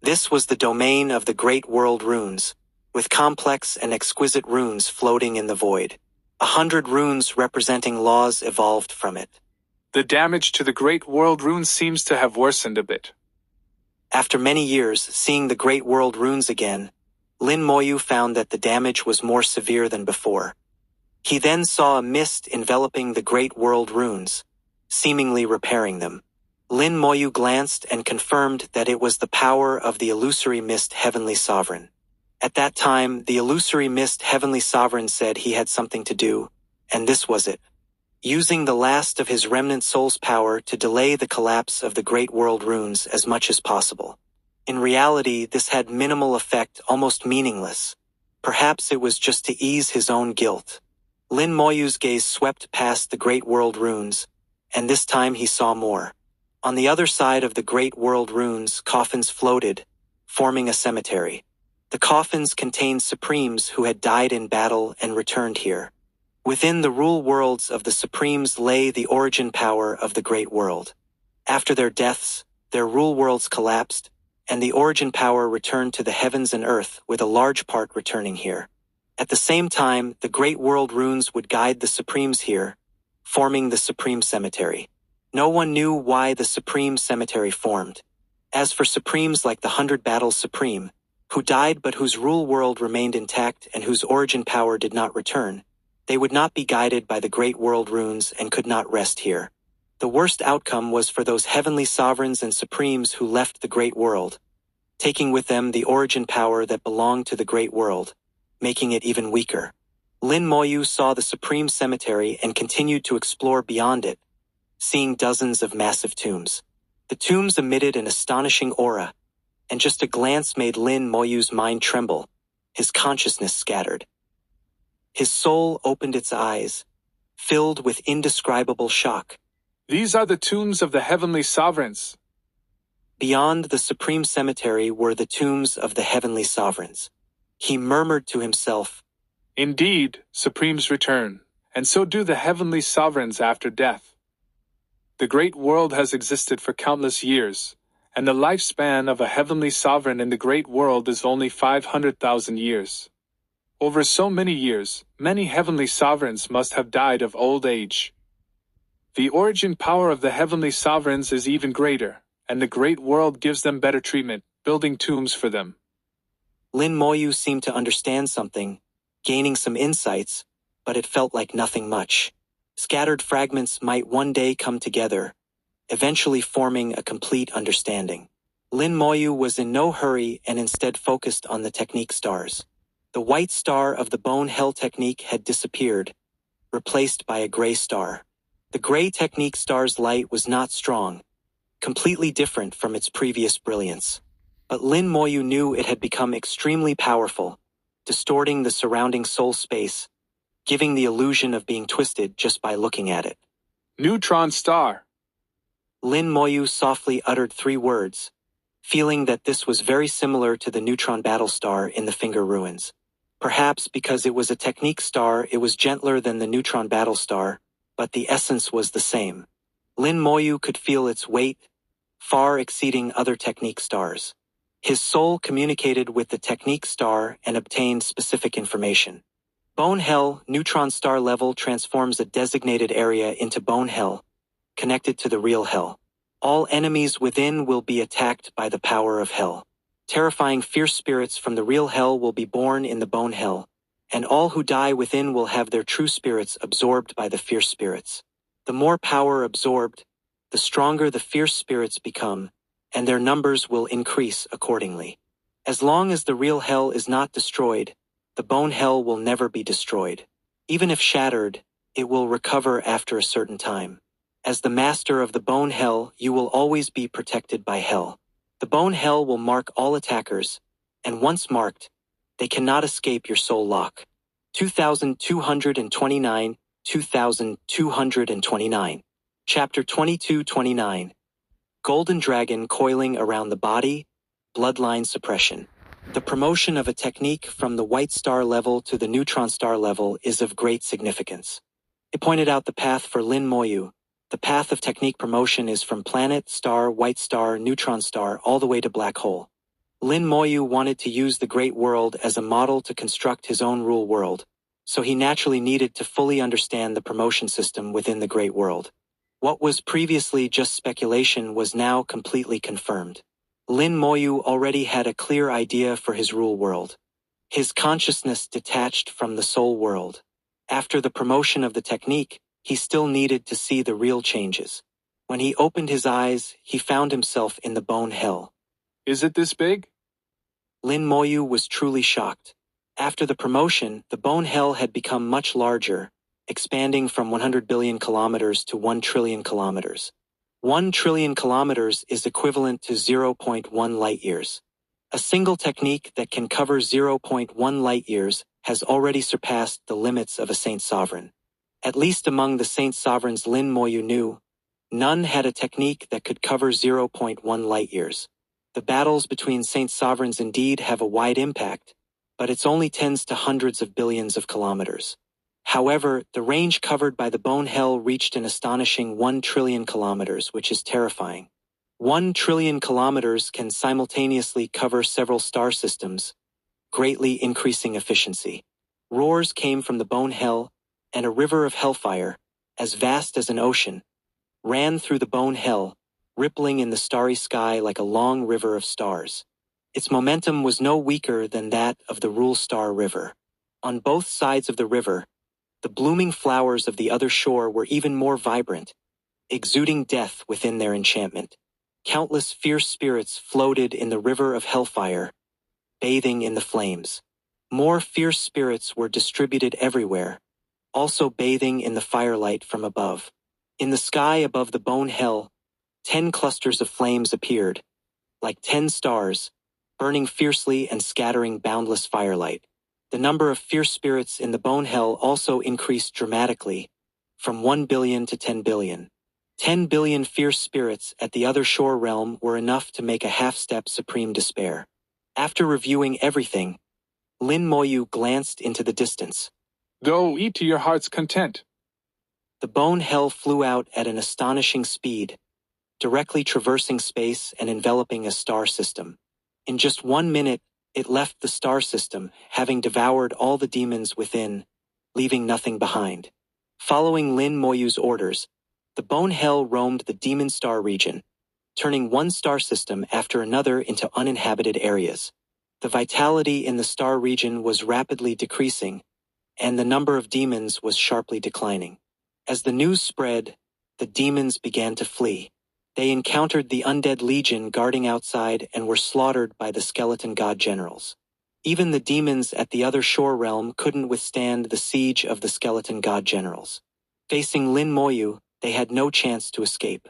This was the domain of the Great World Runes, with complex and exquisite runes floating in the void. 100 runes representing laws evolved from it. The damage to the Great World Runes seems to have worsened a bit. After many years seeing the Great World Runes again, Lin Moyu found that the damage was more severe than before. He then saw a mist enveloping the Great World Runes, seemingly repairing them. Lin Moyu glanced and confirmed that it was the power of the Illusory Mist Heavenly Sovereign. At that time, the Illusory Mist Heavenly Sovereign said he had something to do, and this was it. Using the last of his remnant soul's power to delay the collapse of the Great World Runes as much as possible. In reality, this had minimal effect, almost meaningless. Perhaps it was just to ease his own guilt. Lin Moyu's gaze swept past the Great World Runes, and this time he saw more. On the other side of the Great World Runes, coffins floated, forming a cemetery. The coffins contained Supremes who had died in battle and returned here. Within the rule worlds of the Supremes lay the origin power of the Great World. After their deaths, their rule worlds collapsed, and the origin power returned to the heavens and earth, with a large part returning here. At the same time, the Great World Runes would guide the Supremes here, forming the Supreme Cemetery. No one knew why the Supreme Cemetery formed. As for Supremes like the 100 Battles Supreme, who died but whose rule world remained intact and whose origin power did not return, they would not be guided by the Great World Runes and could not rest here. The worst outcome was for those heavenly sovereigns and supremes who left the Great World. taking with them the origin power that belonged to the great world, making it even weaker. Lin Moyu saw the supreme cemetery and continued to explore beyond it, seeing dozens of massive tombs. The tombs emitted an astonishing aura, and just a glance made Lin Moyu's mind tremble, his consciousness scattered. His soul opened its eyes, filled with indescribable shock. These are the tombs of the heavenly sovereigns. Beyond the supreme cemetery were the tombs of the heavenly sovereigns. He murmured to himself, Indeed, supremes return, and so do the heavenly sovereigns after death. The great world has existed for countless years, and the lifespan of a heavenly sovereign in the great world is only 500,000 years. Over so many years, many heavenly sovereigns must have died of old age. The origin power of the heavenly sovereigns is even greater, and the great world gives them better treatment, building tombs for them. Lin Moyu seemed to understand something, gaining some insights, but it felt like nothing much. Scattered fragments might one day come together, eventually forming a complete understanding. Lin Moyu was in no hurry and instead focused on the technique stars. The white star of the bone hell technique had disappeared, replaced by a gray star. The gray technique star's light was not strong, completely different from its previous brilliance. But Lin Moyu knew it had become extremely powerful, distorting the surrounding soul space, giving the illusion of being twisted just by looking at it. Neutron star. Lin Moyu softly uttered 3 words, feeling that this was very similar to the neutron battle star in the Finger Ruins. Perhaps because it was a technique star, it was gentler than the neutron battle star, but the essence was the same. Lin Moyu could feel its weight, far exceeding other technique stars. His soul communicated with the technique star and obtained specific information. Bone Hell, neutron star level, transforms a designated area into Bone Hell, connected to the real Hell. All enemies within will be attacked by the power of Hell. Terrifying fierce spirits from the real Hell will be born in the Bone Hell, and all who die within will have their true spirits absorbed by the fierce spirits. The more power absorbed, the stronger the fierce spirits become, and their numbers will increase accordingly. As long as the real Hell is not destroyed, the Bone Hell will never be destroyed. Even if shattered, it will recover after a certain time. As the master of the Bone Hell, you will always be protected by Hell. The Bone Hell will mark all attackers, and once marked, they cannot escape your soul lock. 2229, 2229. Chapter 2229. Golden Dragon coiling around the body, bloodline suppression. The promotion of a technique from the white star level to the neutron star level is of great significance. It pointed out the path for Lin Moyu. The path of technique promotion is from planet, star, white star, neutron star, all the way to black hole. Lin Moyu wanted to use the great world as a model to construct his own rule world, so he naturally needed to fully understand the promotion system within the great world. What was previously just speculation was now completely confirmed. Lin Moyu already had a clear idea for his rule world. His consciousness detached from the soul world. After the promotion of the technique, he still needed to see the real changes. When he opened his eyes, he found himself in the Bone Hell. Is it this big? Lin Moyu was truly shocked. After the promotion, the Bone Hell had become much larger, expanding from 100 billion kilometers to 1 trillion kilometers. 1 trillion kilometers is equivalent to 0.1 light years. A single technique that can cover 0.1 light years has already surpassed the limits of a Saint Sovereign. At least among the Saint Sovereigns Lin Moyu knew, none had a technique that could cover 0.1 light years. The battles between Saint Sovereigns indeed have a wide impact, but it's only tens to hundreds of billions of kilometers. However, the range covered by the Bone Hell reached an astonishing 1 trillion kilometers, which is terrifying. 1 trillion kilometers can simultaneously cover several star systems, greatly increasing efficiency. Roars came from the Bone Hell, and a river of hellfire, as vast as an ocean, ran through the Bone Hell, rippling in the starry sky like a long river of stars. Its momentum was no weaker than that of the Rule Star River. On both sides of the river, the blooming flowers of the other shore were even more vibrant, exuding death within their enchantment. Countless fierce spirits floated in the river of hellfire, bathing in the flames. More fierce spirits were distributed everywhere, also bathing in the firelight from above. In the sky above the bone hell, 10 clusters of flames appeared, like 10 stars, burning fiercely and scattering boundless firelight. The number of fierce spirits in the bone hell also increased dramatically, from 1 billion to 10 billion. 10 billion fierce spirits at the other shore realm were enough to make a half-step supreme despair. After reviewing everything, Lin Moyu glanced into the distance. Go eat to your heart's content. The bone hell flew out at an astonishing speed, directly traversing space and enveloping a star system. In just 1 minute, it left the star system, having devoured all the demons within, leaving nothing behind. Following Lin Moyu's orders, the bone hell roamed the demon star region, turning one star system after another into uninhabited areas. The vitality in the star region was rapidly decreasing, and the number of demons was sharply declining. As the news spread, the demons began to flee. They encountered the undead legion guarding outside and were slaughtered by the skeleton god generals. Even the demons at the other shore realm couldn't withstand the siege of the skeleton god generals. Facing Lin Moyu, they had no chance to escape.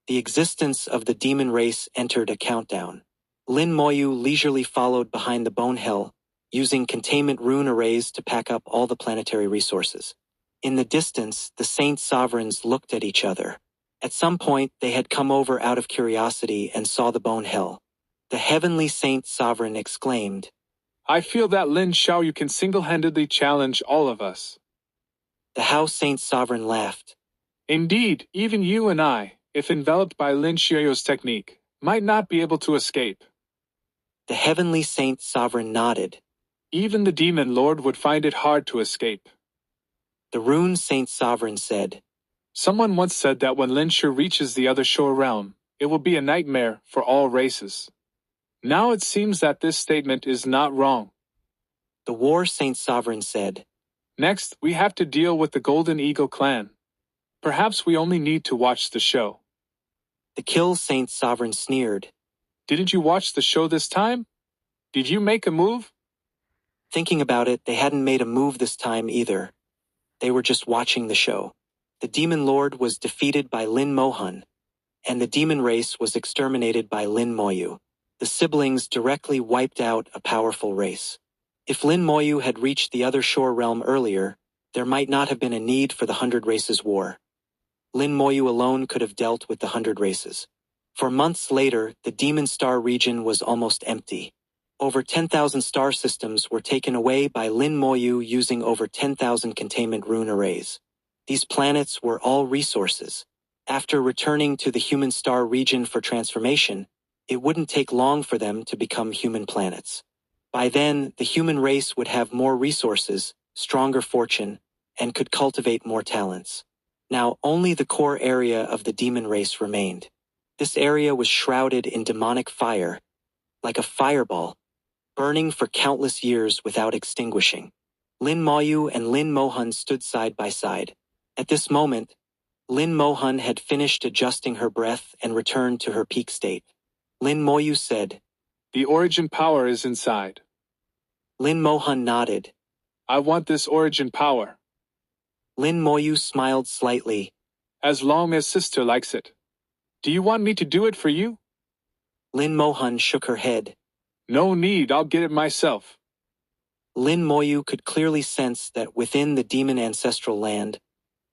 The existence of the demon race entered a countdown. Lin Moyu leisurely followed behind the bone hell, using containment rune arrays to pack up all the planetary resources. In the distance, the saint sovereigns looked at each other. At some point, they had come over out of curiosity and saw the bone hell. The heavenly saint sovereign exclaimed, I feel that Lin Xiaoyu can single-handedly challenge all of us. The house saint sovereign laughed. Indeed, even you and I, if enveloped by Lin Xiaoyu's technique, might not be able to escape. The heavenly saint sovereign nodded. Even the demon lord would find it hard to escape. The rune saint sovereign said, Someone once said that when Lin Shi reaches the other shore realm, it will be a nightmare for all races. Now it seems that this statement is not wrong. The war saint sovereign said, Next, we have to deal with the Golden Eagle clan. Perhaps we only need to watch the show. The kill saint sovereign sneered. Didn't you watch the show this time? Did you make a move? Thinking about it, they hadn't made a move this time either. They were just watching the show. The demon lord was defeated by Lin Mohan, and the demon race was exterminated by Lin Moyu. The siblings directly wiped out a powerful race. If Lin Moyu had reached the other shore realm earlier, there might not have been a need for the 100 Races War. Lin Moyu alone could have dealt with the 100 races. For months later, the demon star region was almost empty. Over 10,000 star systems were taken away by Lin Moyu using over 10,000 containment rune arrays. These planets were all resources. After returning to the human star region for transformation, it wouldn't take long for them to become human planets. By then, the human race would have more resources, stronger fortune, and could cultivate more talents. Now, only the core area of the demon race remained. This area was shrouded in demonic fire, like a fireball, burning for countless years without extinguishing. Lin Moyu and Lin Mohan stood side by side. At this moment, Lin Mohan had finished adjusting her breath and returned to her peak state. Lin Moyu said, The origin power is inside. Lin Mohan nodded. I want this origin power. Lin Moyu smiled slightly. As long as sister likes it. Do you want me to do it for you? Lin Mohan shook her head. No need, I'll get it myself. Lin Moyu could clearly sense that within the demon ancestral land,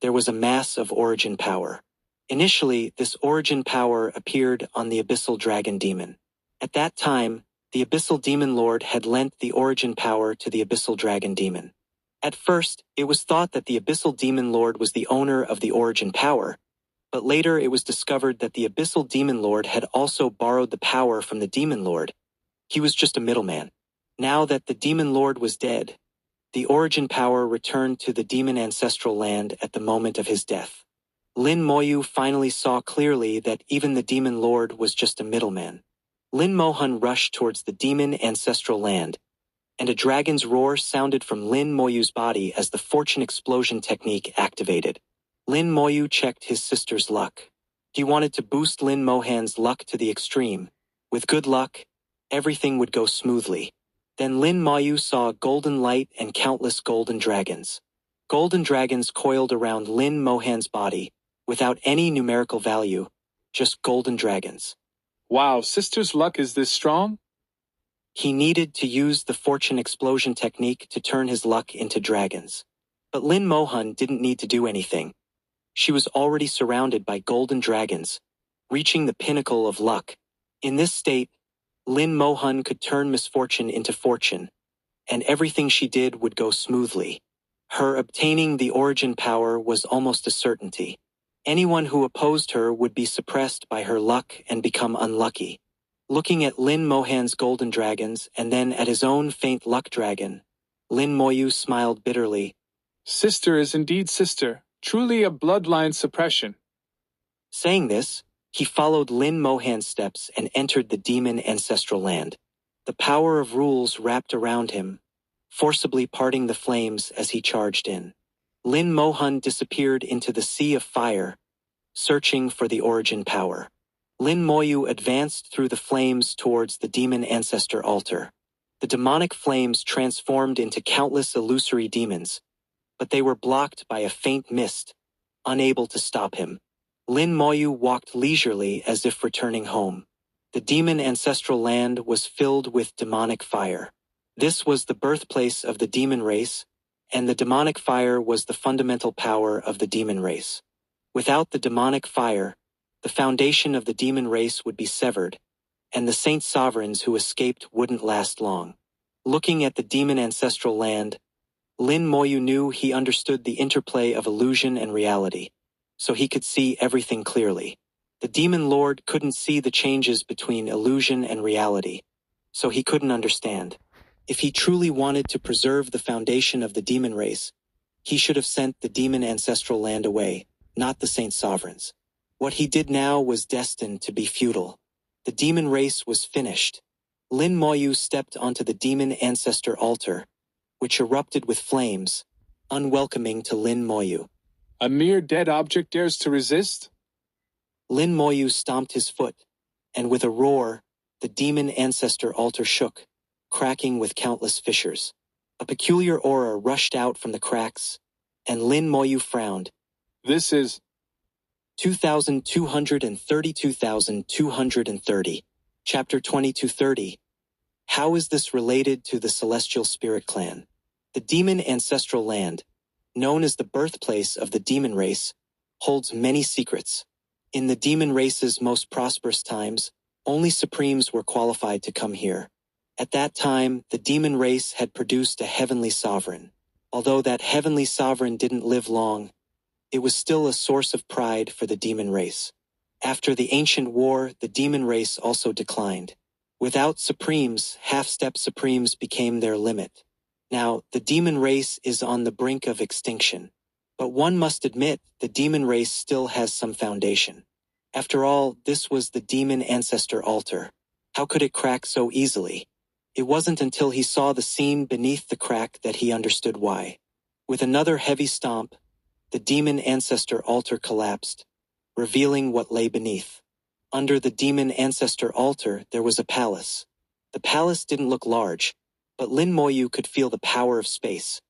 there was a mass of origin power. Initially, this origin power appeared on the Abyssal Dragon Demon. At that time, the Abyssal Demon Lord had lent the origin power to the Abyssal Dragon Demon. At first, it was thought that the Abyssal Demon Lord was the owner of the origin power, but later it was discovered that the Abyssal Demon Lord had also borrowed the power from the Demon Lord. He was just a middleman. Now that the Demon Lord was dead, the origin power returned to the demon ancestral land at the moment of his death. Lin Moyu finally saw clearly that even the Demon Lord was just a middleman. Lin Mohan rushed towards the demon ancestral land, and a dragon's roar sounded from Lin Moyu's body as the fortune explosion technique activated. Lin Moyu checked his sister's luck. He wanted to boost Lin Mohan's luck to the extreme. With good luck, everything would go smoothly. Then Lin Moyu saw a golden light and countless golden dragons. Golden dragons coiled around Lin Mohan's body, without any numerical value, just golden dragons. Wow, sister's luck is this strong? He needed to use the fortune explosion technique to turn his luck into dragons. But Lin Mohan didn't need to do anything. She was already surrounded by golden dragons, reaching the pinnacle of luck. In this state, Lin Mohan could turn misfortune into fortune, and everything she did would go smoothly. Her obtaining the origin power was almost a certainty. Anyone who opposed her would be suppressed by her luck and become unlucky. Looking at Lin Mohan's golden dragons and then at his own faint luck dragon, Lin Moyu smiled bitterly. Sister is indeed sister, truly a bloodline suppression. Saying this, he followed Lin Mohan's steps and entered the demon ancestral land. The power of rules wrapped around him, forcibly parting the flames as he charged in. Lin Mohan disappeared into the sea of fire, searching for the origin power. Lin Moyu advanced through the flames towards the demon ancestor altar. The demonic flames transformed into countless illusory demons, but they were blocked by a faint mist, unable to stop him. Lin Moyu walked leisurely as if returning home. The demon ancestral land was filled with demonic fire. This was the birthplace of the demon race, and the demonic fire was the fundamental power of the demon race. Without the demonic fire, the foundation of the demon race would be severed, and the saint sovereigns who escaped wouldn't last long. Looking at the demon ancestral land, Lin Moyu knew he understood the interplay of illusion and reality, so he could see everything clearly. The demon lord couldn't see the changes between illusion and reality, so he couldn't understand. If he truly wanted to preserve the foundation of the demon race, he should have sent the demon ancestral land away, not the saint sovereigns. What he did now was destined to be futile. The demon race was finished. Lin Moyu stepped onto the demon ancestor altar, which erupted with flames, unwelcoming to Lin Moyu. A mere dead object dares to resist? Lin Moyu stomped his foot, and with a roar, the demon ancestor altar shook, cracking with countless fissures. A peculiar aura rushed out from the cracks, and Lin Moyu frowned. This is 2230. Chapter 2230. How is this related to the Celestial Spirit Clan? The demon ancestral land, known as the birthplace of the demon race, holds many secrets. In the demon race's most prosperous times, only supremes were qualified to come here. At that time, the demon race had produced a heavenly sovereign. Although that heavenly sovereign didn't live long, it was still a source of pride for the demon race. After the ancient war, the demon race also declined. Without supremes, half-step supremes became their limit. Now, the demon race is on the brink of extinction. But one must admit, the demon race still has some foundation. After all, this was the demon ancestor altar. How could it crack so easily? It wasn't until he saw the scene beneath the crack that he understood why. With another heavy stomp, the demon ancestor altar collapsed, revealing what lay beneath. Under the demon ancestor altar, there was a palace. The palace didn't look large, but Lin Moyu could feel the power of space,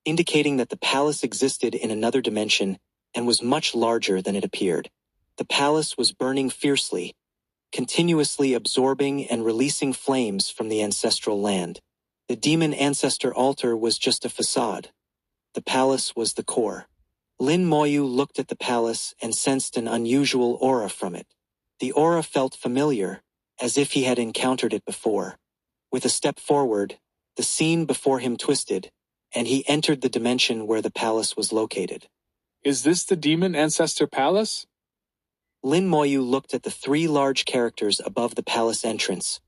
indicating that the palace existed in another dimension and was much larger than it appeared. The palace was burning fiercely, continuously absorbing and releasing flames from the ancestral land. The demon ancestor altar was just a facade. The palace was the core. Lin Moyu looked at the palace and sensed an unusual aura from it. The aura felt familiar, as if he had encountered it before. With a step forward, the scene before him twisted, and he entered the dimension where the palace was located. Is this the demon ancestor palace? Lin Moyu looked at the three large characters above the palace entrance,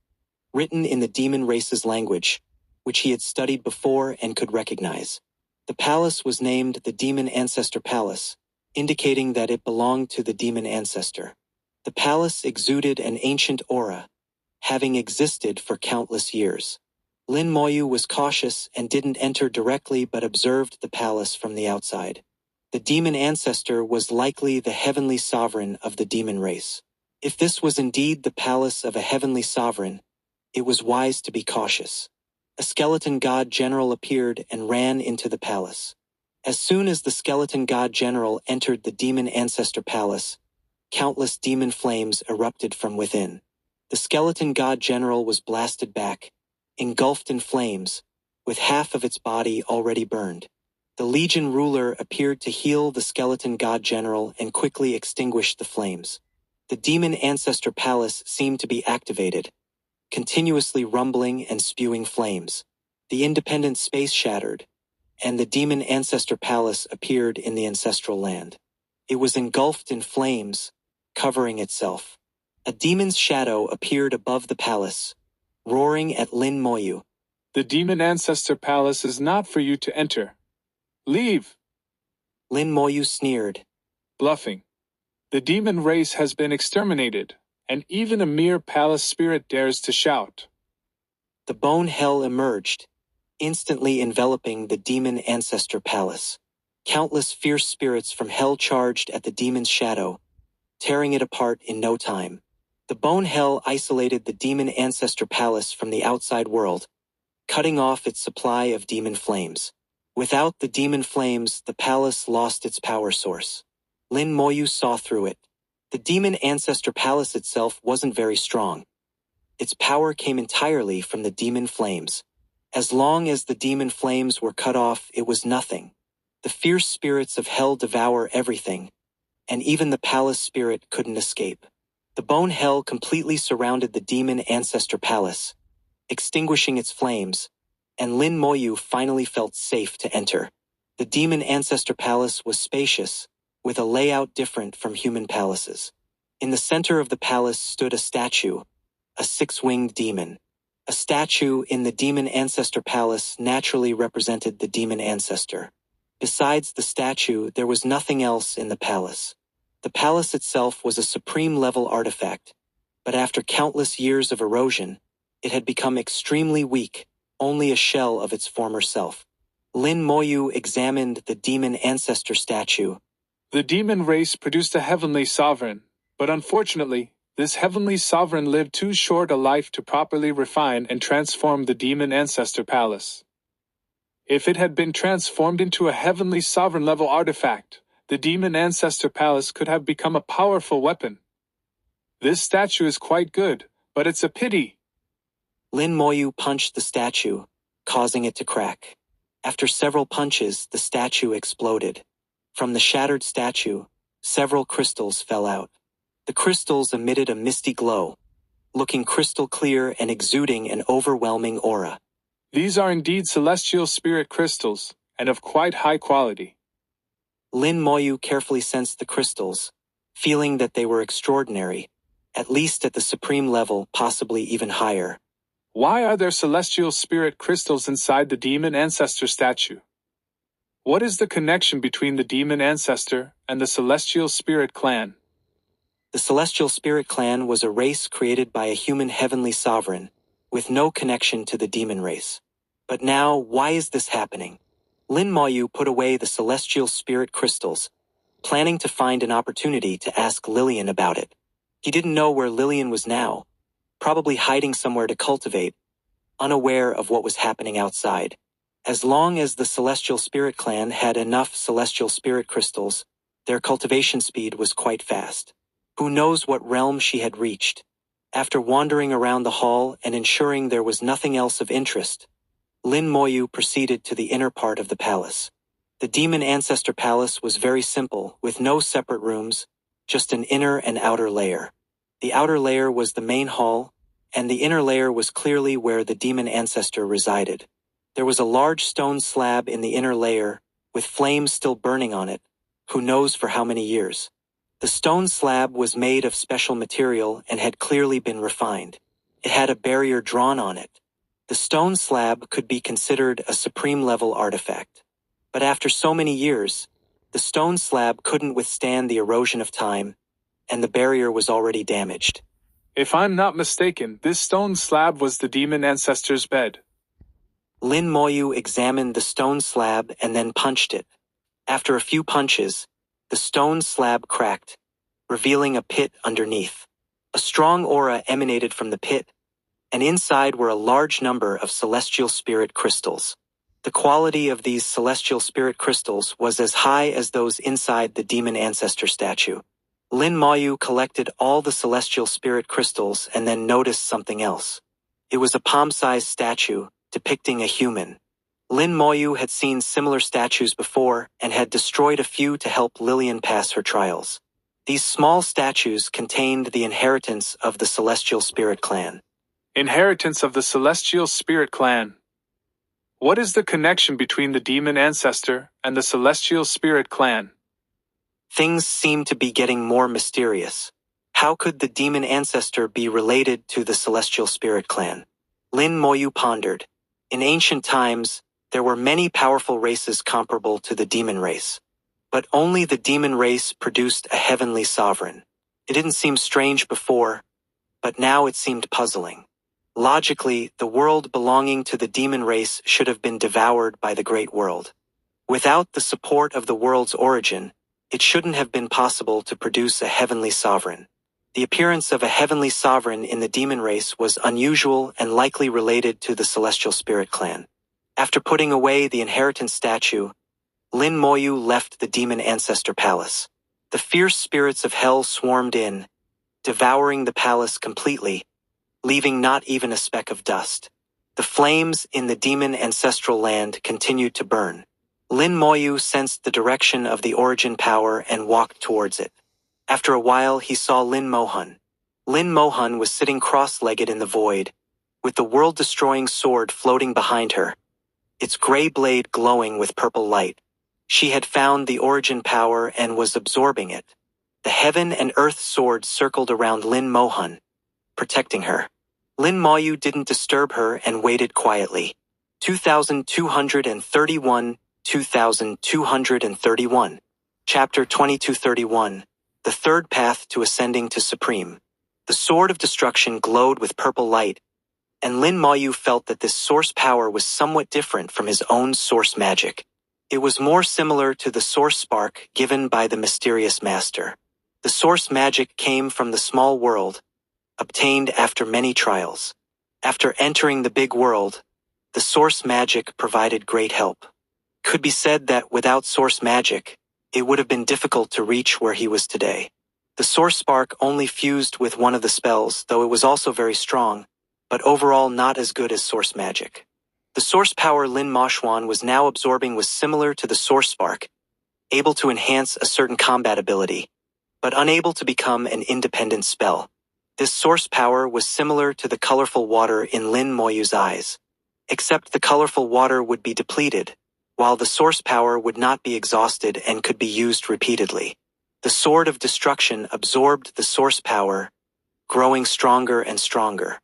written in the demon race's language, which he had studied before and could recognize. The palace was named the Demon Ancestor Palace, indicating that it belonged to the demon ancestor. The palace exuded an ancient aura, having existed for countless years. Lin Moyu was cautious and didn't enter directly but observed the palace from the outside. The demon ancestor was likely the heavenly sovereign of the demon race. If this was indeed the palace of a heavenly sovereign, it was wise to be cautious. A skeleton god general appeared and ran into the palace. As soon as the skeleton god general entered the demon ancestor palace, countless demon flames erupted from within. The skeleton god general was blasted back, engulfed in flames, with half of its body already burned. The legion ruler appeared to heal the skeleton god general and quickly extinguished the flames. The demon ancestor palace seemed to be activated, continuously rumbling and spewing flames. The independent space shattered, and the demon ancestor palace appeared in the ancestral land. It was engulfed in flames, covering itself. A demon's shadow appeared above the palace, roaring at Lin Moyu. The demon ancestor palace is not for you to enter. Leave! Lin Moyu sneered. Bluffing. The demon race has been exterminated, and even a mere palace spirit dares to shout. The bone hell emerged, instantly enveloping the demon ancestor palace. Countless fierce spirits from hell charged at the demon's shadow, tearing it apart in no time. The bone hell isolated the demon ancestor palace from the outside world, cutting off its supply of demon flames. Without the demon flames, the palace lost its power source. Lin Moyu saw through it. The demon ancestor palace itself wasn't very strong. Its power came entirely from the demon flames. As long as the demon flames were cut off, it was nothing. The fierce spirits of hell devour everything, and even the palace spirit couldn't escape. The bone hell completely surrounded the demon ancestor palace, extinguishing its flames, and Lin Moyu finally felt safe to enter. The demon ancestor palace was spacious, with a layout different from human palaces. In the center of the palace stood a statue, a six-winged demon. A statue in the demon ancestor palace naturally represented the demon ancestor. Besides the statue, there was nothing else in the palace. The palace itself was a supreme-level artifact, but after countless years of erosion, it had become extremely weak, only a shell of its former self. Lin Moyu examined the demon ancestor statue. The demon race produced a heavenly sovereign, but unfortunately, this heavenly sovereign lived too short a life to properly refine and transform the demon ancestor palace. If it had been transformed into a heavenly sovereign-level artifact, the demon ancestor palace could have become a powerful weapon. This statue is quite good, but it's a pity. Lin Moyu punched the statue, causing it to crack. After several punches, the statue exploded. From the shattered statue, several crystals fell out. The crystals emitted a misty glow, looking crystal clear and exuding an overwhelming aura. These are indeed celestial spirit crystals, and of quite high quality. Lin Moyu carefully sensed the crystals, feeling that they were extraordinary, at least at the supreme level, possibly even higher. Why are there celestial spirit crystals inside the demon ancestor statue? What is the connection between the demon ancestor and the celestial spirit clan? The celestial spirit clan was a race created by a human heavenly sovereign, with no connection to the demon race. But now, why is this happening? Lin Moyu put away the celestial spirit crystals, planning to find an opportunity to ask Lillian about it. He didn't know where Lillian was now, probably hiding somewhere to cultivate, unaware of what was happening outside. As long as the celestial spirit clan had enough celestial spirit crystals, their cultivation speed was quite fast. Who knows what realm she had reached? After wandering around the hall and ensuring there was nothing else of interest, Lin Moyu proceeded to the inner part of the palace. The demon ancestor palace was very simple, with no separate rooms, just an inner and outer layer. The outer layer was the main hall, and the inner layer was clearly where the demon ancestor resided. There was a large stone slab in the inner layer, with flames still burning on it, who knows for how many years. The stone slab was made of special material and had clearly been refined. It had a barrier drawn on it. The stone slab could be considered a supreme-level artifact. But after so many years, the stone slab couldn't withstand the erosion of time, and the barrier was already damaged. If I'm not mistaken, this stone slab was the demon ancestor's bed. Lin Moyu examined the stone slab and then punched it. After a few punches, the stone slab cracked, revealing a pit underneath. A strong aura emanated from the pit, and inside were a large number of celestial spirit crystals. The quality of these celestial spirit crystals was as high as those inside the demon ancestor statue. Lin Moyu collected all the celestial spirit crystals and then noticed something else. It was a palm-sized statue depicting a human. Lin Moyu had seen similar statues before and had destroyed a few to help Lillian pass her trials. These small statues contained the inheritance of the Celestial Spirit Clan. Inheritance of the Celestial Spirit Clan. What is the connection between the demon ancestor and the Celestial Spirit Clan? Things seem to be getting more mysterious. How could the demon ancestor be related to the Celestial Spirit Clan? Lin Moyu pondered. In ancient times, there were many powerful races comparable to the demon race. But only the demon race produced a heavenly sovereign. It didn't seem strange before, but now it seemed puzzling. Logically, the world belonging to the demon race should have been devoured by the great world. Without the support of the world's origin, it shouldn't have been possible to produce a heavenly sovereign. The appearance of a heavenly sovereign in the demon race was unusual and likely related to the Celestial Spirit Clan. After putting away the inheritance statue, Lin Moyu left the demon ancestor palace. The fierce spirits of hell swarmed in, devouring the palace completely, leaving not even a speck of dust. The flames in the demon ancestral land continued to burn. Lin Moyu sensed the direction of the origin power and walked towards it. After a while, he saw Lin Mohan. Lin Mohan was sitting cross-legged in the void, with the world-destroying sword floating behind her, its gray blade glowing with purple light. She had found the origin power and was absorbing it. The heaven and earth sword circled around Lin Mohan, protecting her. Lin Moyu didn't disturb her and waited quietly. 2231, 2231. Chapter 2231. The Third Path to Ascending to Supreme. The Sword of Destruction glowed with purple light, and Lin Moyu felt that this source power was somewhat different from his own source magic. It was more similar to the source spark given by the mysterious master. The source magic came from the small world, obtained after many trials. After entering the big world, the source magic provided great help. Could be said that without source magic, it would have been difficult to reach where he was today. The source spark only fused with one of the spells, though it was also very strong, but overall not as good as source magic. The source power Lin Moshwan was now absorbing was similar to the source spark, able to enhance a certain combat ability, but unable to become an independent spell. This source power was similar to the colorful water in Lin Moyu's eyes, except the colorful water would be depleted, while the source power would not be exhausted and could be used repeatedly. The Sword of Destruction absorbed the source power, growing stronger and stronger.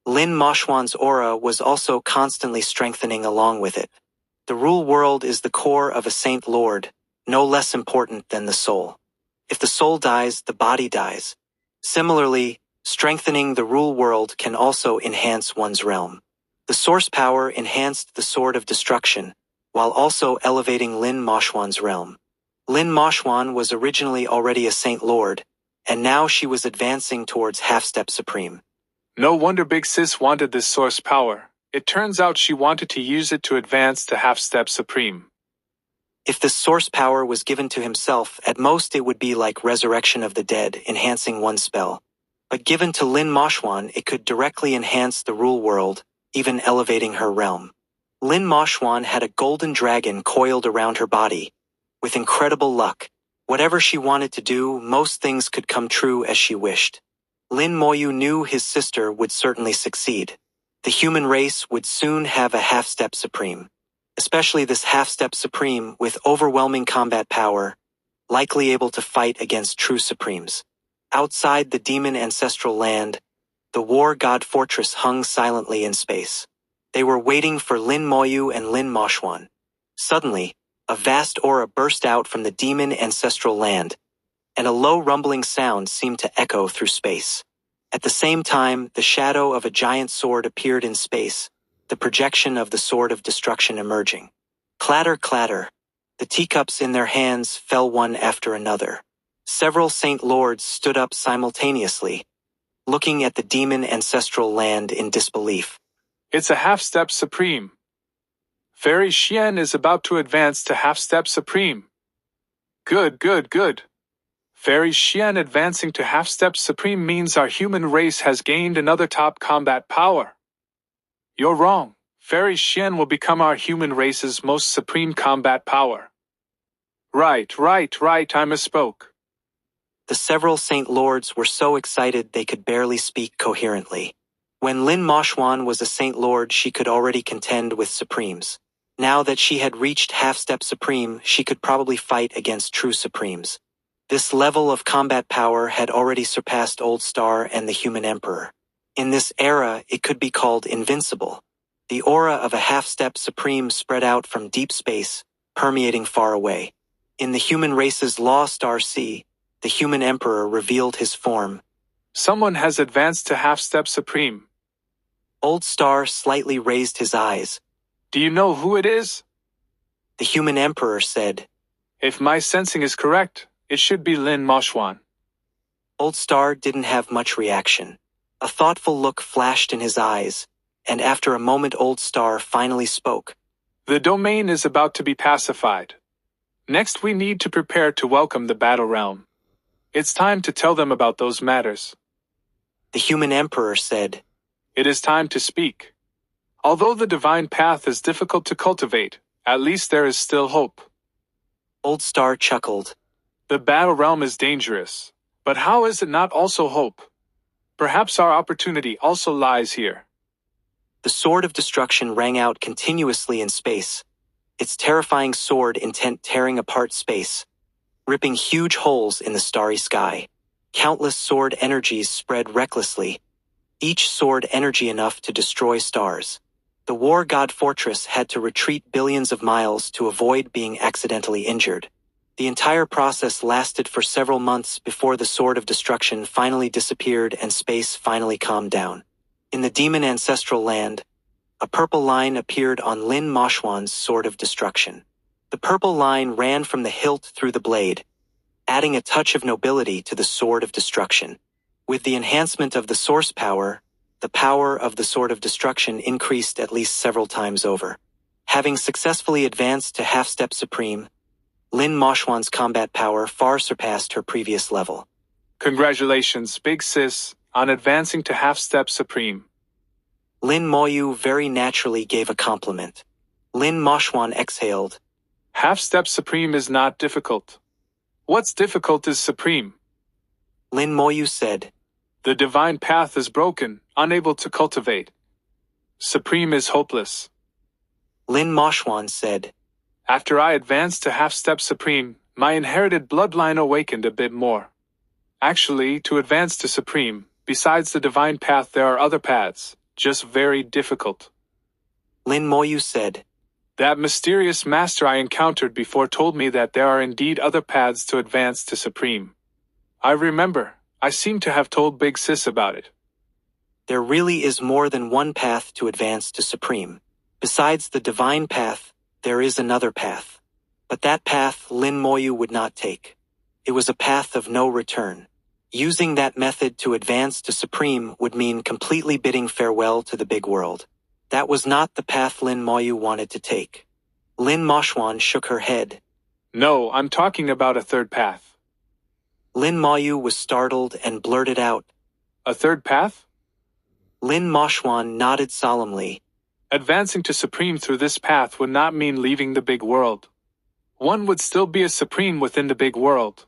Lin Moshwan's aura was also constantly strengthening along with it. The rule world is the core of a Saint Lord, no less important than the soul. If the soul dies, the body dies. Similarly, strengthening the rule world can also enhance one's realm. The source power enhanced the Sword of Destruction, while also elevating Lin Moshwan's realm. Lin Moshwan was originally already a Saint Lord, and now she was advancing towards Half-Step Supreme. No wonder Big Sis wanted this source power. It turns out she wanted to use it to advance to Half-Step Supreme. If this source power was given to himself, at most it would be like Resurrection of the Dead, enhancing one spell. But given to Lin Moshwan, it could directly enhance the rule world, even elevating her realm. Lin Moshwan had a golden dragon coiled around her body. With incredible luck, whatever she wanted to do, most things could come true as she wished. Lin Moyu knew his sister would certainly succeed. The human race would soon have a Half-Step Supreme. Especially this Half-Step Supreme with overwhelming combat power, likely able to fight against true Supremes. Outside the demon ancestral land, the war god fortress hung silently in space. They were waiting for Lin Moyu and Lin Moshwan. Suddenly, a vast aura burst out from the demon ancestral land, and a low rumbling sound seemed to echo through space. At the same time, the shadow of a giant sword appeared in space, the projection of the Sword of Destruction emerging. Clatter, clatter. The teacups in their hands fell one after another. Several Saint Lords stood up simultaneously, looking at the demon ancestral land in disbelief. It's a half-step supreme. Fairy Xian is about to advance to half-step supreme. Good, good, good. Fairy Xian advancing to half-step supreme means our human race has gained another top combat power. You're wrong. Fairy Xian will become our human race's most supreme combat power. Right, I misspoke. The several Saint Lords were so excited they could barely speak coherently. When Lin Moyu was a Saint Lord, she could already contend with Supremes. Now that she had reached half-step Supreme, she could probably fight against true Supremes. This level of combat power had already surpassed Old Star and the Human Emperor. In this era, it could be called invincible. The aura of a half-step Supreme spread out from deep space, permeating far away. In the human race's lost RC, the Human Emperor revealed his form. Someone has advanced to half-step supreme. Old Star slightly raised his eyes. Do you know who it is? The Human Emperor said. If my sensing is correct, it should be Lin Moyu. Old Star didn't have much reaction. A thoughtful look flashed in his eyes, and after a moment Old Star finally spoke. The domain is about to be pacified. Next we need to prepare to welcome the battle realm. It's time to tell them about those matters. The Human Emperor said. It is time to speak. Although the divine path is difficult to cultivate, at least there is still hope. Old Star chuckled. The battle realm is dangerous, but how is it not also hope? Perhaps our opportunity also lies here. The sword of destruction rang out continuously in space, its terrifying sword intent tearing apart space, ripping huge holes in the starry sky. Countless sword energies spread recklessly, each sword energy enough to destroy stars. The war god fortress had to retreat billions of miles to avoid being accidentally injured. The entire process lasted for several months before the sword of destruction finally disappeared and space finally calmed down. In the demon ancestral land, a purple line appeared on Lin Moyu's sword of destruction. The purple line ran from the hilt through the blade, adding a touch of nobility to the sword of destruction. With the enhancement of the source power, the power of the sword of destruction increased at least several times over. Having successfully advanced to half-step supreme, Lin Moyu's combat power far surpassed her previous level. Congratulations, big sis, on advancing to half-step supreme. Lin Moyu very naturally gave a compliment. Lin Moyu exhaled. Half-step supreme is not difficult. What's difficult is supreme. Lin Moyu said. The divine path is broken, unable to cultivate. Supreme is hopeless. Lin Moyu said. After I advanced to half-step supreme, my inherited bloodline awakened a bit more. Actually, to advance to supreme, besides the divine path there are other paths, just very difficult. Lin Moyu said. That mysterious master I encountered before told me that there are indeed other paths to advance to supreme. I remember, I seem to have told Big Sis about it. There really is more than one path to advance to supreme. Besides the divine path, there is another path. But that path Lin Moyu would not take. It was a path of no return. Using that method to advance to supreme would mean completely bidding farewell to the big world. That was not the path Lin Moyu wanted to take. Lin Moyu shook her head. No, I'm talking about a third path. Lin Moyu was startled and blurted out. A third path? Lin Moyu nodded solemnly. Advancing to supreme through this path would not mean leaving the big world. One would still be a supreme within the big world.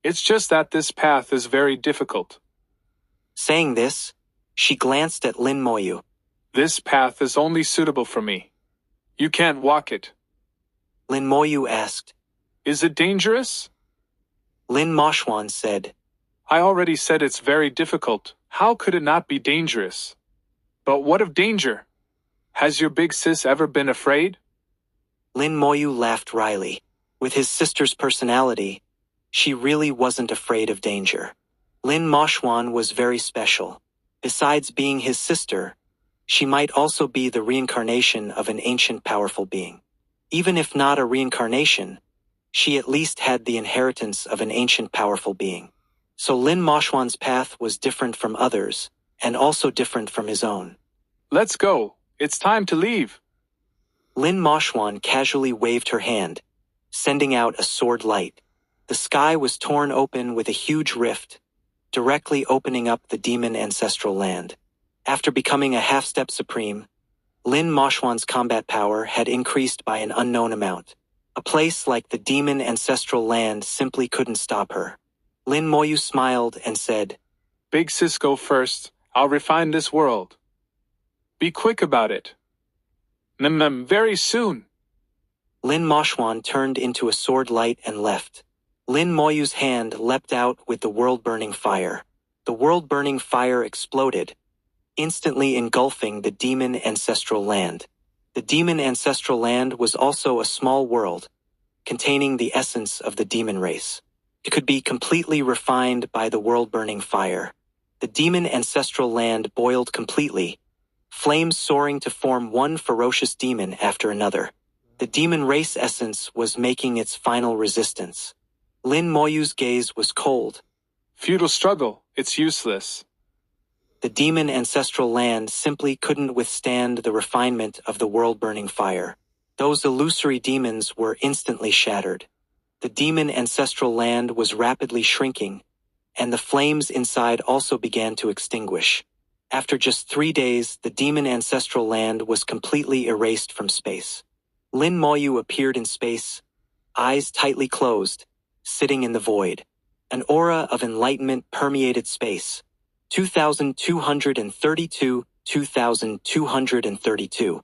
It's just that this path is very difficult. Saying this, she glanced at Lin Moyu. This path is only suitable for me. You can't walk it. Lin Moyu asked. Is it dangerous? Lin Moyu said. I already said it's very difficult. How could it not be dangerous? But what of danger? Has your big sis ever been afraid? Lin Moyu laughed wryly. With his sister's personality, she really wasn't afraid of danger. Lin Moyu was very special. Besides being his sister, she might also be the reincarnation of an ancient powerful being. Even if not a reincarnation, she at least had the inheritance of an ancient powerful being. So Lin Moxuan's path was different from others, and also different from his own. Let's go. It's time to leave. Lin Moxuan casually waved her hand, sending out a sword light. The sky was torn open with a huge rift, directly opening up the demon ancestral land. After becoming a half-step supreme, Lin Moxuan's combat power had increased by an unknown amount. A place like the demon ancestral land simply couldn't stop her. Lin Moyu smiled and said, Big sis, go first. I'll refine this world. Be quick about it. Very soon. Lin Moxuan turned into a sword light and left. Lin Moyu's hand leapt out with the world-burning fire. The world-burning fire exploded, instantly engulfing the demon ancestral land. The demon ancestral land was also a small world, containing the essence of the demon race. It could be completely refined by the world-burning fire. The demon ancestral land boiled completely, flames soaring to form one ferocious demon after another. The demon race essence was making its final resistance. Lin Moyu's gaze was cold. Futile struggle, it's useless. The demon ancestral land simply couldn't withstand the refinement of the world-burning fire. Those illusory demons were instantly shattered. The demon ancestral land was rapidly shrinking, and the flames inside also began to extinguish. After just 3 days, the demon ancestral land was completely erased from space. Lin Moyu appeared in space, eyes tightly closed, sitting in the void. An aura of enlightenment permeated space. 2232, 2232.